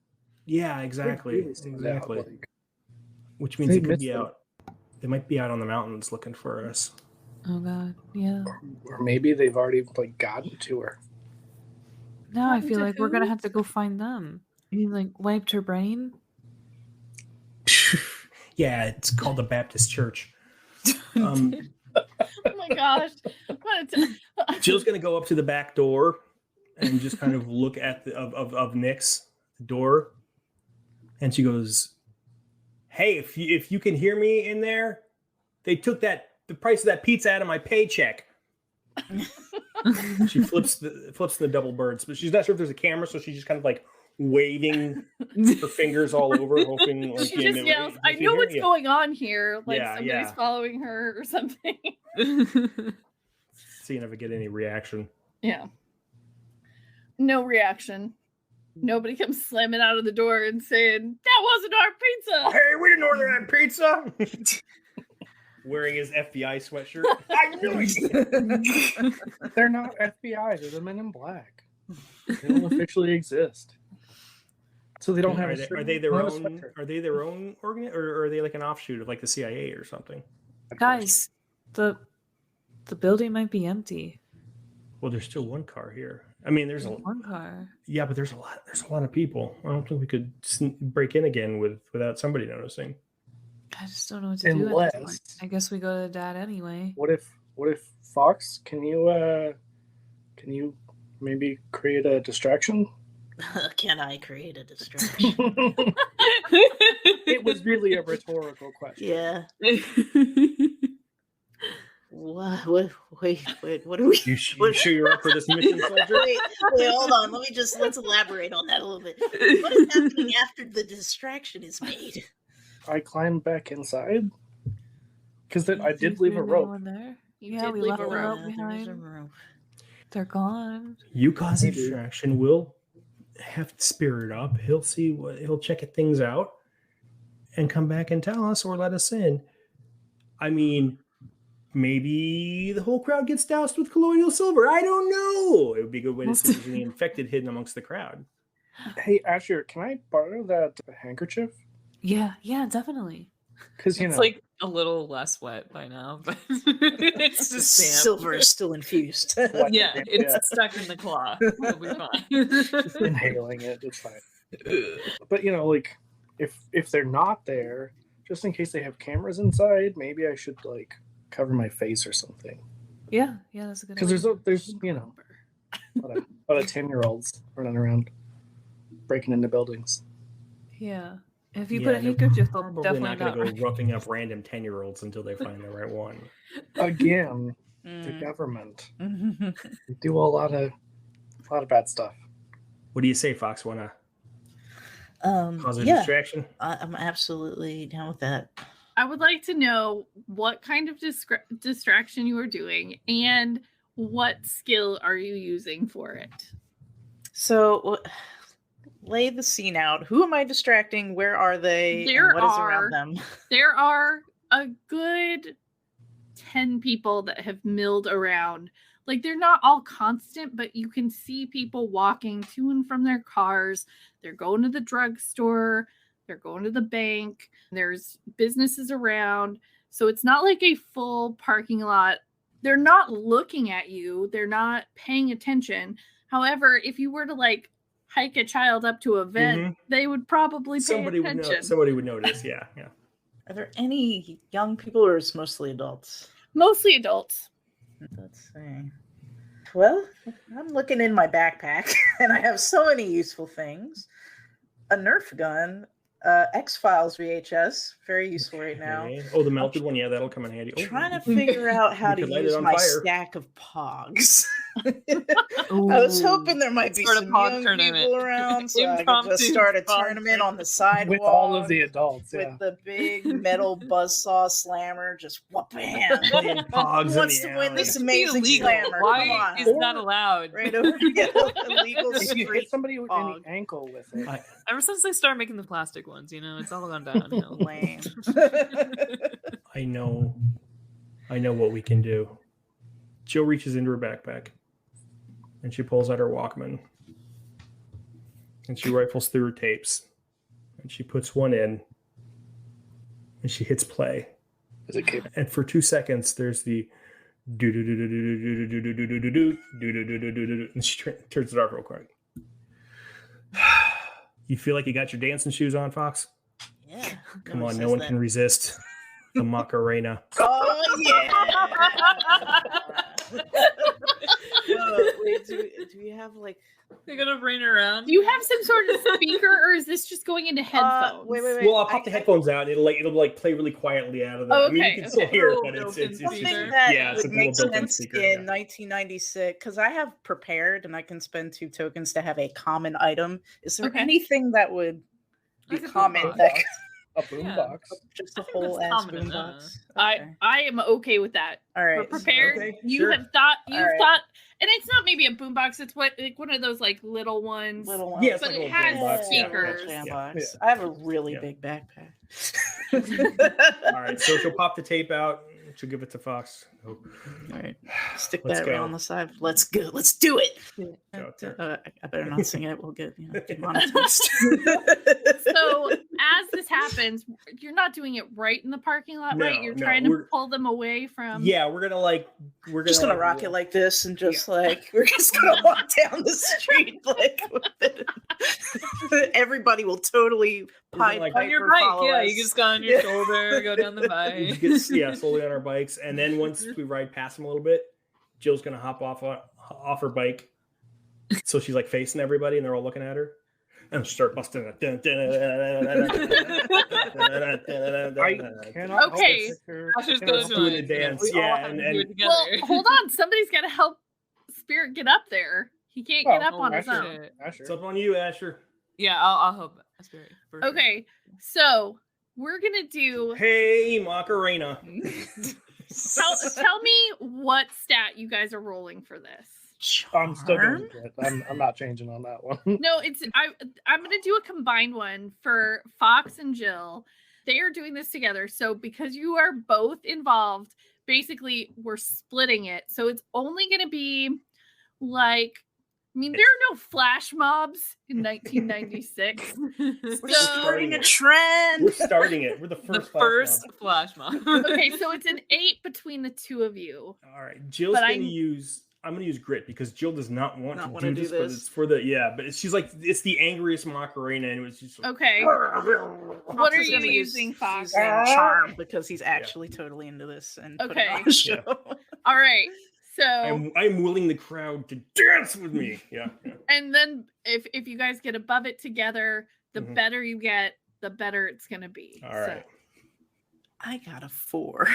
Yeah, exactly. They really stand out, Exactly. like, Which means they they could missed be them. out. They might be out on the mountains looking for us. Oh God, yeah. or maybe they've already like gotten to her. Now I Gotten feel to like we're gonna who? have to go find them. You mean like wiped her brain? Yeah, it's called the Baptist Church. Oh my gosh. What a Jill's gonna go up to the back door and just kind of look at the of Nick's door, and she goes, "Hey, if you can hear me in there, they took the price of that pizza out of my paycheck." She flips the double birds, but she's not sure if there's a camera, so she's just kind of like waving her fingers all over, hoping. Like, She just know, yells, if I you know hear- what's yeah. going on here. Like Yeah, somebody's yeah. following her or something. Seeing if I get any reaction. Yeah. No reaction. Nobody comes slamming out of the door and saying, that wasn't our pizza. Hey, we didn't order that pizza. Wearing his FBI sweatshirt. I knew it. They're not FBI. They're the Men in Black. They don't officially exist, so they don't have. Are they their own? sweatshirt. Are they their own organ, or are they like an offshoot of like the CIA or something? Guys, the building might be empty. Well, there's still one car here. I mean, there's a One car. yeah, but there's a lot of people. I don't think we could break in again without somebody noticing. I just don't know what to do. At this point. Unless- I guess we go to Dad anyway. What if Fawkes? Can you maybe create a distraction? Can I create a distraction? It was really a rhetorical question. Yeah. What? Wait. What are we? You sure you're up for this mission, soldier? Wait, hold on. Let's elaborate on that a little bit. What is happening after the distraction is made? I climbed back inside because I did Is leave there a no rope. one there? You Yeah, did we leave left a the rope. rope There's a behind. rope. They're gone. You cause a Maybe. distraction. We'll have Spirit up. He'll see he'll check things out and come back and tell us or let us in. I mean, maybe the whole crowd gets doused with colloidal silver. I don't know. It would be a good way to see if there's any infected hidden amongst the crowd. Hey, Asher, can I borrow that handkerchief? Yeah, definitely. Because It's like a little less wet by now, but it's The just damp. silver is still infused. Yeah, it's Yeah. stuck in the claw. It'll be fine. inhaling it. It's fine. But like if they're not there, just in case they have cameras inside, maybe I should like cover my face or something. Yeah, that's a good. Because idea. there's a lot of 10-year-olds running around breaking into buildings. Yeah. If you Yeah, put a they're handkerchief, they'll Probably definitely not going to not. go roughing up random 10-year-olds until they find the right one. Again, the Mm. government. They do a lot of bad stuff. What do you say, Fox? Want to cause a Yeah, distraction? I'm absolutely down with that. I would like to know what kind of distraction you are doing and what skill are you using for it? So, lay the scene out. Who am I distracting? Where are they? There and what is are- around them? There are a good 10 people that have milled around. Like they're not all constant, but you can see people walking to and from their cars. They're going to the drugstore. They're going to the bank. There's businesses around. So it's not like a full parking lot. They're not looking at you. They're not paying attention. However, if you were to like hike a child up to a vent, they would probably pay Somebody would attention. know. Somebody would notice. Yeah. Are there any young people, or is it mostly adults? Mostly adults. Let's see. Well, I'm looking in my backpack, and I have so many useful things. A Nerf gun, X-Files VHS. Very useful right now. Okay. Oh, the melted one. Yeah, that'll come in handy. Oh, Trying to figure out how to could light it use on my fire. stack of pogs. I was hoping there might be Start a some pog young tournament. people around, so I could Impromptu just start a pog tournament on the sidewalk With all of the adults, with yeah. the big metal buzzsaw slammer, just whoop-bam. Playing pogs Who in wants the to win alley. this Be amazing illegal. slammer? Why Come on. is that allowed? Right over here. Illegal If you street hit somebody in the pog. ankle with it, Ever since they started making the plastic ones, it's all gone downhill. Lame. I know what we can do. Jill reaches into her backpack and she pulls out her Walkman and she rifles through her tapes and she puts one in and she hits play. is it capable? And for 2 seconds, there's the do do do do do do do do do do do do do do do do, and she turns it off real quick. You feel like you got your dancing shoes on, Fawkes? Yeah. Come on, no one can resist the Macarena. Oh yeah. Wait, do we have like? They're gonna bring around. Do you have some sort of speaker, or is this just going into headphones? Wait. Well, I'll pop the headphones out. And it'll play really quietly out of the. Oh, I mean, you okay, can still okay. hear it, but Little it's built-in just speaker. that yeah, it's a would little make built-in sense speaker. in Yeah. 1996 because I have prepared and I can spend 2 tokens to have a common item. Is there Okay. anything that would be Like a common boombox. that A boombox. just a I think whole that's ass common enough. boombox? I am okay with that. All We're right. prepared. Okay, You sure. have thought. You've Alright. thought, and it's not maybe a boombox. It's like one of those like little ones. Little one. Yeah, it's But like a it little has jam box. Yeah. speakers. Jam Yeah. box. Yeah. I have a really Yeah. big backpack. All right, so she'll pop the tape out. She'll give it to Fawkes. Oh, All right. Stick Let's that go. around on the side. Let's go. Let's do it. Go there. I better not sing it. We'll get demonetized. So as this happens, you're not doing it right in the parking lot, right? No, You're no, trying to we're- pull them away from. Yeah, we're gonna just gonna rock it like this and just we're just gonna walk down the street like with it. Everybody will totally Pied like- On your Piper bike, follow yeah. us. You just go on your shoulder, go down the We bike. just get slowly on our bikes, and then once we ride past them a little bit, Jill's gonna hop off her bike, so she's like facing everybody, and they're all looking at her, and start busting it. I cannot. Okay. help but picture- Asher's I gonna cannot join. do the dance, We all yeah, have and- to do it and- together. Well, hold on. Somebody's got to help Spirit get up there. He can't get up Oh, on his Asher. own. Asher. It's up on you, Asher. Yeah, I'll help. Spirit. for sure. Okay, so we're gonna do. Hey, Macarena. Tell me what stat you guys are rolling for this. I'm still Charm? going to it. I'm not changing on that one. No, I'm gonna do a combined one for Fawkes and Jill. They are doing this together, so because you are both involved, basically we're splitting it. So it's only gonna be like, I mean, there are no flash mobs in 1996. We're So- starting a We're trend. starting it. We're the The first. first flash mob. Okay, so it's an 8 between the two of you. All right, Jill's But gonna I'm- use. I'm gonna use grit because Jill does not want Not to wanna do do this, but this. it's for the but she's like it's the angriest Macarena, and it was just like, Okay. What are you using, Fawkes? Charm because he's actually totally into this and putting Okay. on a show. All right. So I'm willing the crowd to dance with me. Yeah. and then if you guys get above it together, the Mhm. better you get, the better it's gonna be. All right. I got a 4.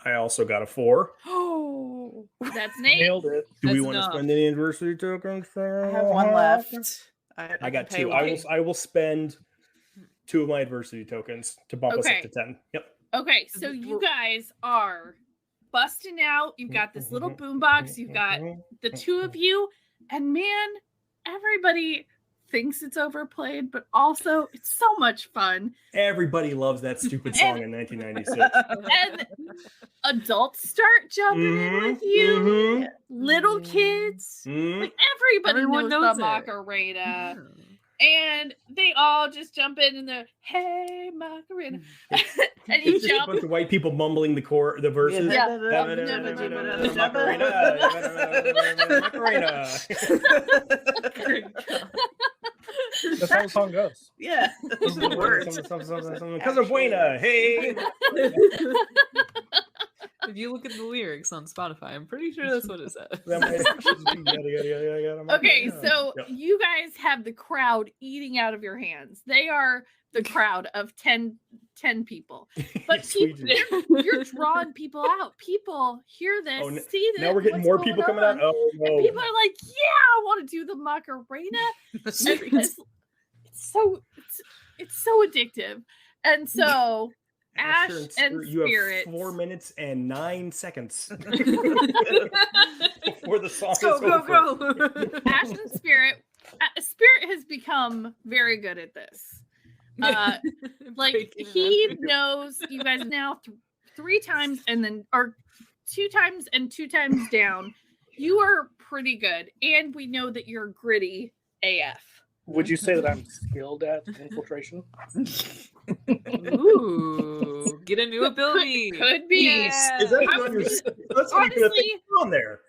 I also got a 4. Oh, that's Nate. Nailed it. Do we That's want to enough. spend any adversity tokens? I have 1 left. I got can pay 2. one. I will spend 2 of my adversity tokens to bump us Okay. up to 10. Yep. Okay, so you guys are busting out. You've got this little boombox. You've got the two of you, and man, everybody thinks it's overplayed, but also it's so much fun. Everybody loves that stupid song in 1996. And adults start jumping in with you. Little kids, Mhm. like everybody Everyone knows the knows it. Macarena. And they all just jump in and they're, hey, Macarena. And you It's just a jump. bunch of white people mumbling the verses. Yeah. Macarena. That's how the song goes. Yeah, those are the words. Casa Buena. Hey. Did you look at the lyrics on Spotify, I'm pretty sure that's what it says. Okay, so Yep. you guys have the crowd eating out of your hands. They are the crowd of 10 people. But Yes, we people, do. you're drawing people out. People hear this, Oh, see this. Now we're getting what's more going people coming on, out. Oh and no! people are like, "Yeah, I want to do the Macarena." The And streets. it's so addictive. And so Ash Asher and you Spirit. have 4 minutes and 9 seconds before the song Go, is go, over. go. Ash and Spirit. Spirit has become very good at this. Like Breaking he up. knows you guys now 3 times and then or 2 times and 2 times down. You are pretty good, and we know that you're gritty AF. Would you say that I'm skilled at infiltration? Ooh, get a new ability. Could be. Yeah. Is that I on was your? gonna- That's what you're gonna honestly, think on there.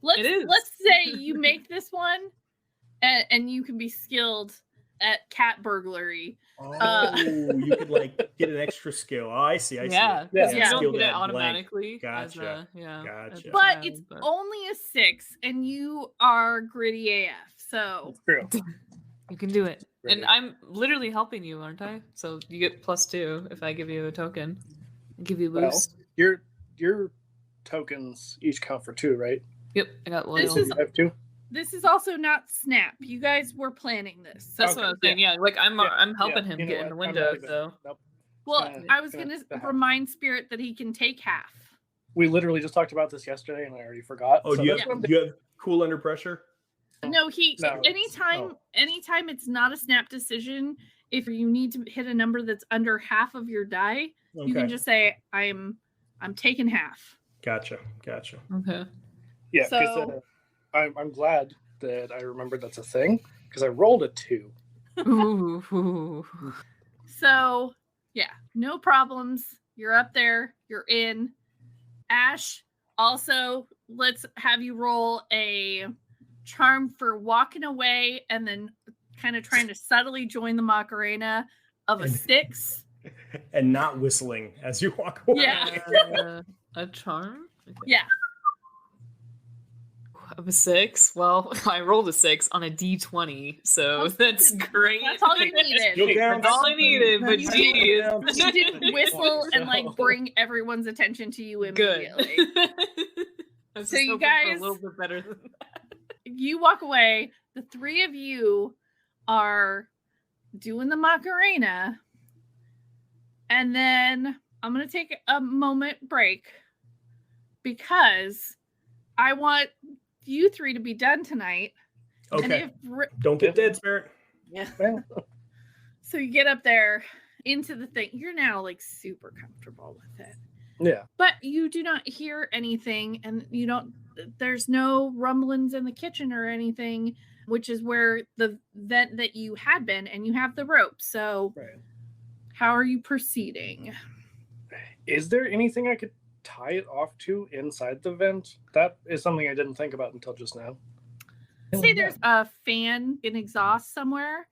Let's It is. let's say you make this one, and you can be skilled at cat burglary. Oh, you could like get an extra skill. Oh, I see. I see. Yeah, Yeah. because you Yeah. don't Skilled get it at blank. automatically. As Gotcha. a, yeah, Gotcha. as a But child, it's but only a 6, and you are gritty AF. So True. you can do it. And Right. I'm literally helping you, aren't I? So you get +2 if I give you a token. I give you Well, boost. your tokens each count for 2, right? Yep, I got loyal. This is- You have 2. this is also not Snap. You guys were planning this. That's Okay, what I was saying. Yeah, like I'm helping yeah, him you know get in the what? I'm window. not even- So Nope. Well, Gonna- I was gonna gonna the half. remind Spirit that he can take half. We literally just talked about this yesterday, and I already forgot. Oh, so do you that's what I'm have, do you have cool under pressure? No, No, anytime it's not a Snap decision, if you need to hit a number that's under half of your die, you can just say I'm taking half. Gotcha. okay. Yeah, because So- I'm glad that I remembered that's a thing because I rolled a 2. Ooh. So yeah, no problems. You're up there. You're in. Ash, also, let's have you roll a charm for walking away and then kind of trying to subtly join the Macarena of a And- 6. And not whistling as you walk away. Yeah. A charm. Okay. Yeah. Of a 6. Well, I rolled a 6 on a D20, so that's great. That's all you needed. You'll count. That's all I needed, but You geez. You didn't whistle and like bring everyone's attention to you Good. immediately. I was So just you hoping for guys- a little bit better than that. You walk away. The 3 of you are doing the Macarena. And then I'm going to take a moment break because I want you 3 to be done tonight. And Okay. if Don't get dead, Spirit. Yeah. Well, so you get up there into the thing. You're now like super comfortable with it. yeah. But you do not hear anything, and there's no rumblings in the kitchen or anything, which is where the vent that you had been, and you have the rope. So Right. how are you proceeding? Is there anything I could tie it off to inside the vent? That is something I didn't think about until just now. Say there's a fan in exhaust somewhere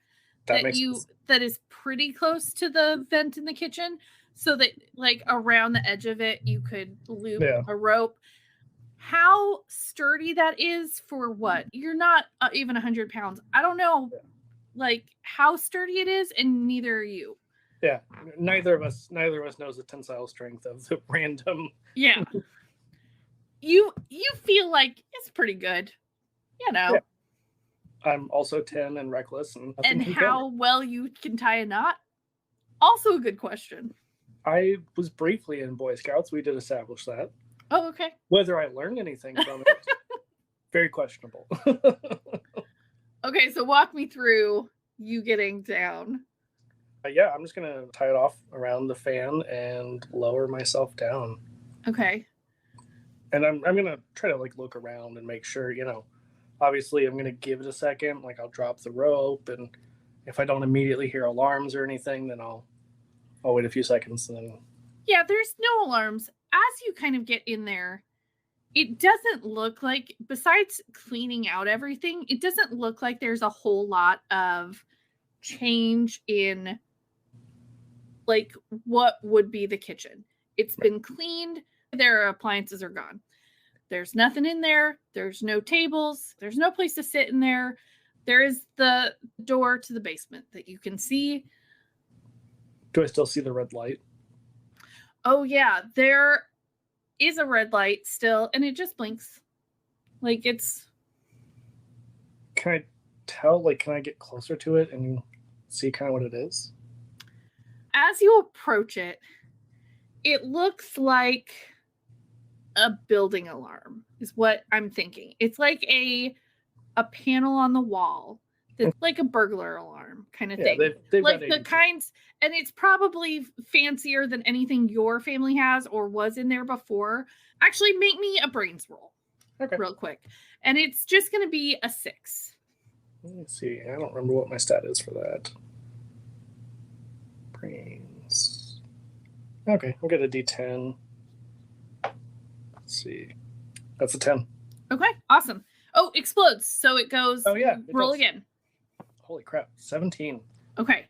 That that makes you sense. that is pretty close to the vent in the kitchen, so that like around the edge of it you could loop Yeah. a rope. How sturdy that is for what? You're not even 100 pounds. I don't know like how sturdy it is, and neither are you. Yeah. Neither of us knows the tensile strength of the random. Yeah. You feel like it's pretty good. You know. Yeah. I'm also 10 and reckless, and nothing And can kill me. how well you can tie a knot? Also a good question. I was briefly in Boy Scouts. We did establish that. Oh, okay. Whether I learned anything from it, very questionable. Okay, so walk me through you getting down. Yeah, I'm just gonna tie it off around the fan and lower myself down. Okay. And I'm gonna try to like look around and make sure, obviously I'm gonna give it a second, like I'll drop the rope, and if I don't immediately hear alarms or anything, then I'll wait a few seconds and then Yeah, there's no alarms. As you kind of get in there, it doesn't look like, besides cleaning out everything, it doesn't look like there's a whole lot of change in like what would be the kitchen. It's been cleaned. Their appliances are gone. There's nothing in there. There's no tables. There's no place to sit in there. There is the door to the basement that you can see. Do I still see the red light? Oh, yeah. There is a red light still, and it just blinks. Like, it's... Can I tell, like, can I get closer to it and see kind of what it is? As you approach it, it looks like a building alarm is what I'm thinking. It's like a panel on the wall that's like a burglar alarm kind of thing. They've like got the 80. kinds, and it's probably fancier than anything your family has or was in there before. Actually, make me a brains roll real quick. And it's just going to be a 6. Let me see. I don't remember what my stat is for that. Brains. Okay, I'll get a D10. Let's see. That's a 10. Okay, awesome. Oh, explodes. So it goes. Oh, yeah. Roll again. Holy crap. 17. Okay.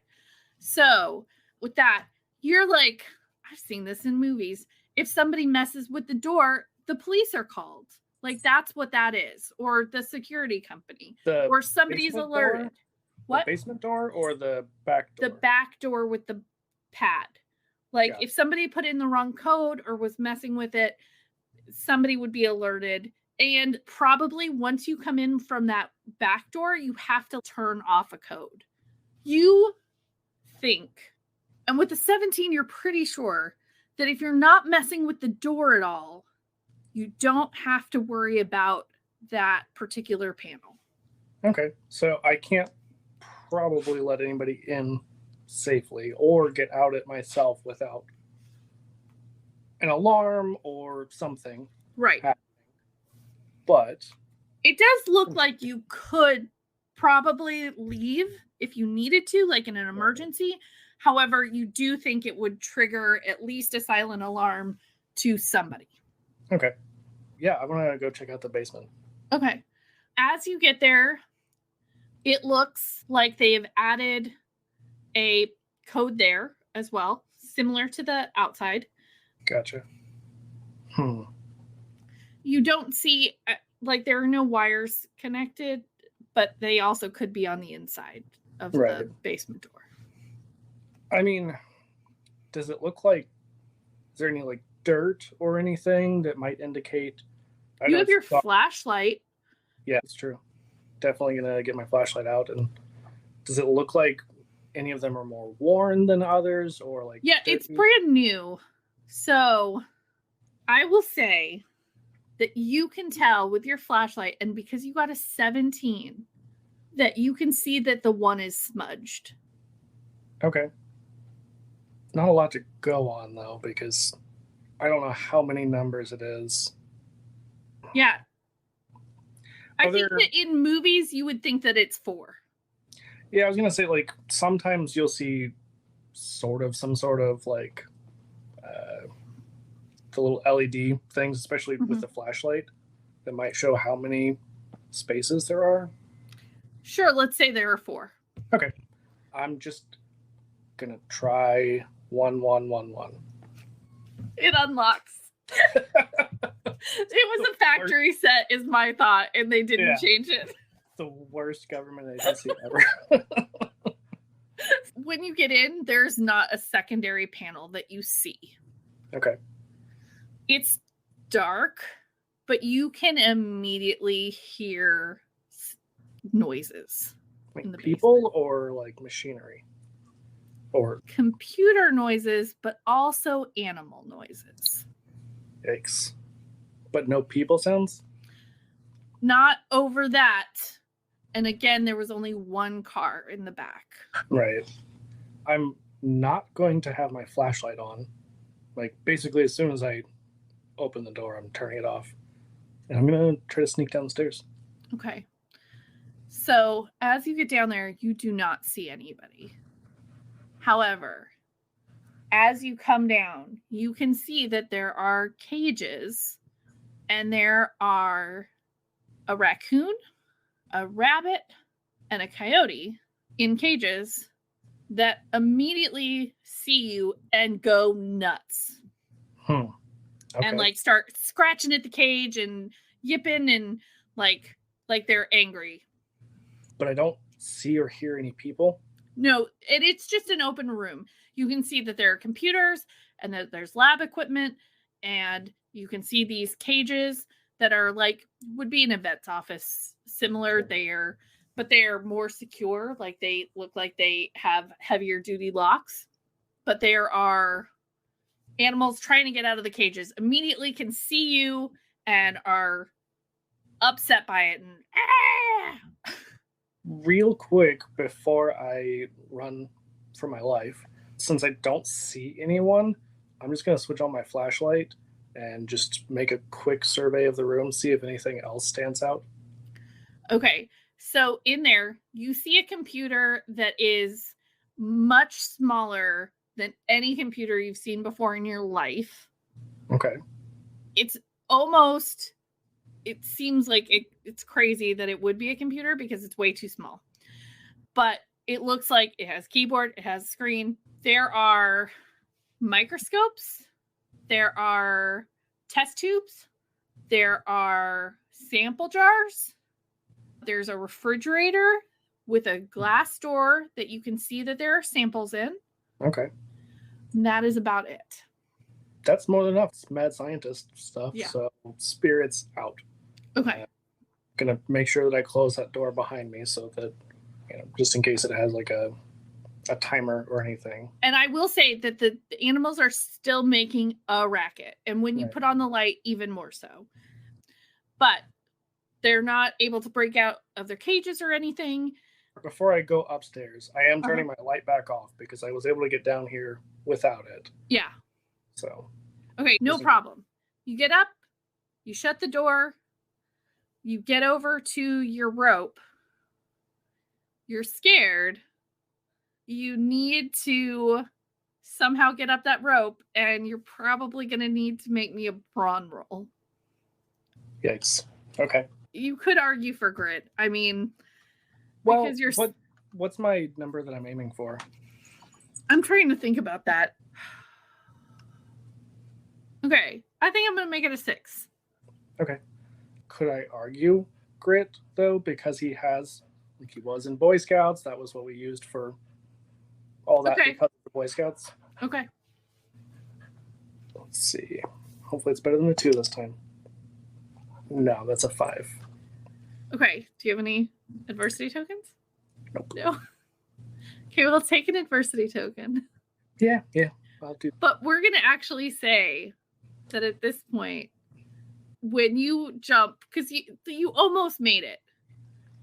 So with that, you're like, I've seen this in movies. If somebody messes with the door, the police are called. Like, that's what that is. Or the security company. Or somebody's alerted. Door? What? The basement door or the back door? The back door with the pad. Like, if somebody put in the wrong code or was messing with it, somebody would be alerted. And probably once you come in from that back door, you have to turn off a code. You think, and with the 17, you're pretty sure that if you're not messing with the door at all, you don't have to worry about that particular panel. Okay, so I can't probably let anybody in safely or get out it myself without an alarm or something. Right. But it does look like you could probably leave if you needed to, like in an emergency. However, you do think it would trigger at least a silent alarm to somebody. Okay. Yeah, I want to go check out the basement. Okay. As you get there, it looks like they've added a code there as well, similar to the outside. Gotcha. You don't see, like, there are no wires connected, but they also could be on the inside of the basement door. I mean, does it look like, is there any, like, dirt or anything that might indicate? You have your flashlight. Yeah, it's true. Definitely gonna get my flashlight out. And does it look like any of them are more worn than others, or like? Yeah, dirty? It's brand new. So I will say that you can tell with your flashlight, and because you got a 17, that you can see that the one is smudged. Okay. Not a lot to go on though, because I don't know how many numbers it is. Yeah. I think that in movies you would think that it's 4. Yeah, I was gonna say, like, sometimes you'll see some sort of like the little LED things, especially with the flashlight, that might show how many spaces there are. Sure, let's say there are 4. Okay. I'm just gonna try 1-1-1-1. It unlocks. It was a factory set, is my thought, and they didn't change it. The worst government agency ever. When you get in, there's not a secondary panel that you see. Okay. It's dark, but you can immediately hear noises. Like in the people basement. Or like machinery? Or computer noises, but also animal noises. Yikes. But no people sounds? Not over that. And again, there was only one car in the back. Right. I'm not going to have my flashlight on. Like, basically, as soon as I open the door, I'm turning it off. And I'm going to try to sneak down the stairs. Okay. So, as you get down there, you do not see anybody. However, as you come down, you can see that there are cages, and there are a raccoon, a rabbit, and a coyote in cages that immediately see you and go nuts. and like start scratching at the cage and yipping and like they're angry. But I don't see or hear any people. No, it's just an open room. You can see that there are computers and that there's lab equipment, and you can see these cages that are like would be in a vet's office, similar there, but they're more secure. Like they look like they have heavier duty locks, but there are animals trying to get out of the cages, immediately can see you and are upset by it. And Real quick before I run for my life, since I don't see anyone, I'm just going to switch on my flashlight and just make a quick survey of the room, see if anything else stands out. Okay, so in there, you see a computer that is much smaller than any computer you've seen before in your life. Okay. It's almost, it seems like it's crazy that it would be a computer because it's way too small. But it looks like it has keyboard, it has screen. There are microscopes. There are test tubes. There are sample jars. There's a refrigerator with a glass door that you can see that there are samples in. Okay. And that is about it. That's more than enough. It's mad scientist stuff. Yeah. So spirits out. Okay. Gonna make sure that I close that door behind me so that, just in case it has like a timer or anything. And I will say that the animals are still making a racket. And when you put on the light, even more so. But they're not able to break out of their cages or anything. Before I go upstairs, I am turning my light back off because I was able to get down here without it. Yeah. So. Okay, no problem. You get up, you shut the door, you get over to your rope. You're scared. You need to somehow get up that rope, and you're probably going to need to make me a brawn roll. Yikes. Okay. You could argue for grit. I mean, well, because you're... what's my number that I'm aiming for? I'm trying to think about that. Okay. I think I'm going to make it a 6. Okay. Could I argue grit, though? Because he was in Boy Scouts. That was what we used for all that because of the Boy Scouts. Okay. Let's see. Hopefully it's better than a 2 this time. No, that's a 5. Okay. Do you have any adversity tokens? Nope. No. Okay, well, take an adversity token. Yeah, I'll do. But we're going to actually say that at this point, when you jump, because you almost made it,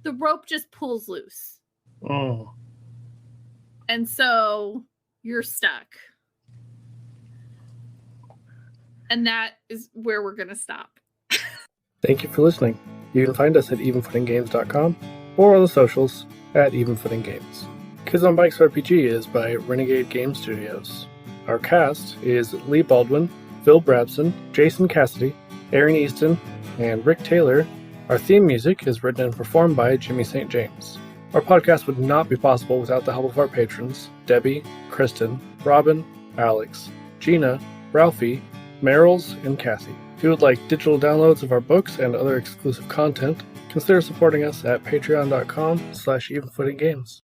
the rope just pulls loose. Mm. And so you're stuck. And that is where we're going to stop. Thank you for listening. You can find us at evenfootinggames.com or on the socials at evenfootinggames. Kids on Bikes RPG is by Renegade Game Studios. Our cast is Lee Baldwin, Phil Brabson, Jason Cassidy, Aaryn Easton, and Rick Taylor. Our theme music is written and performed by Jimmy St. James. Our podcast would not be possible without the help of our patrons, Debbie, Kristen, Robin, Alex, Gina, Ralphie, Merrills, and Cassie. If you would like digital downloads of our books and other exclusive content, consider supporting us at patreon.com/evenfootinggames.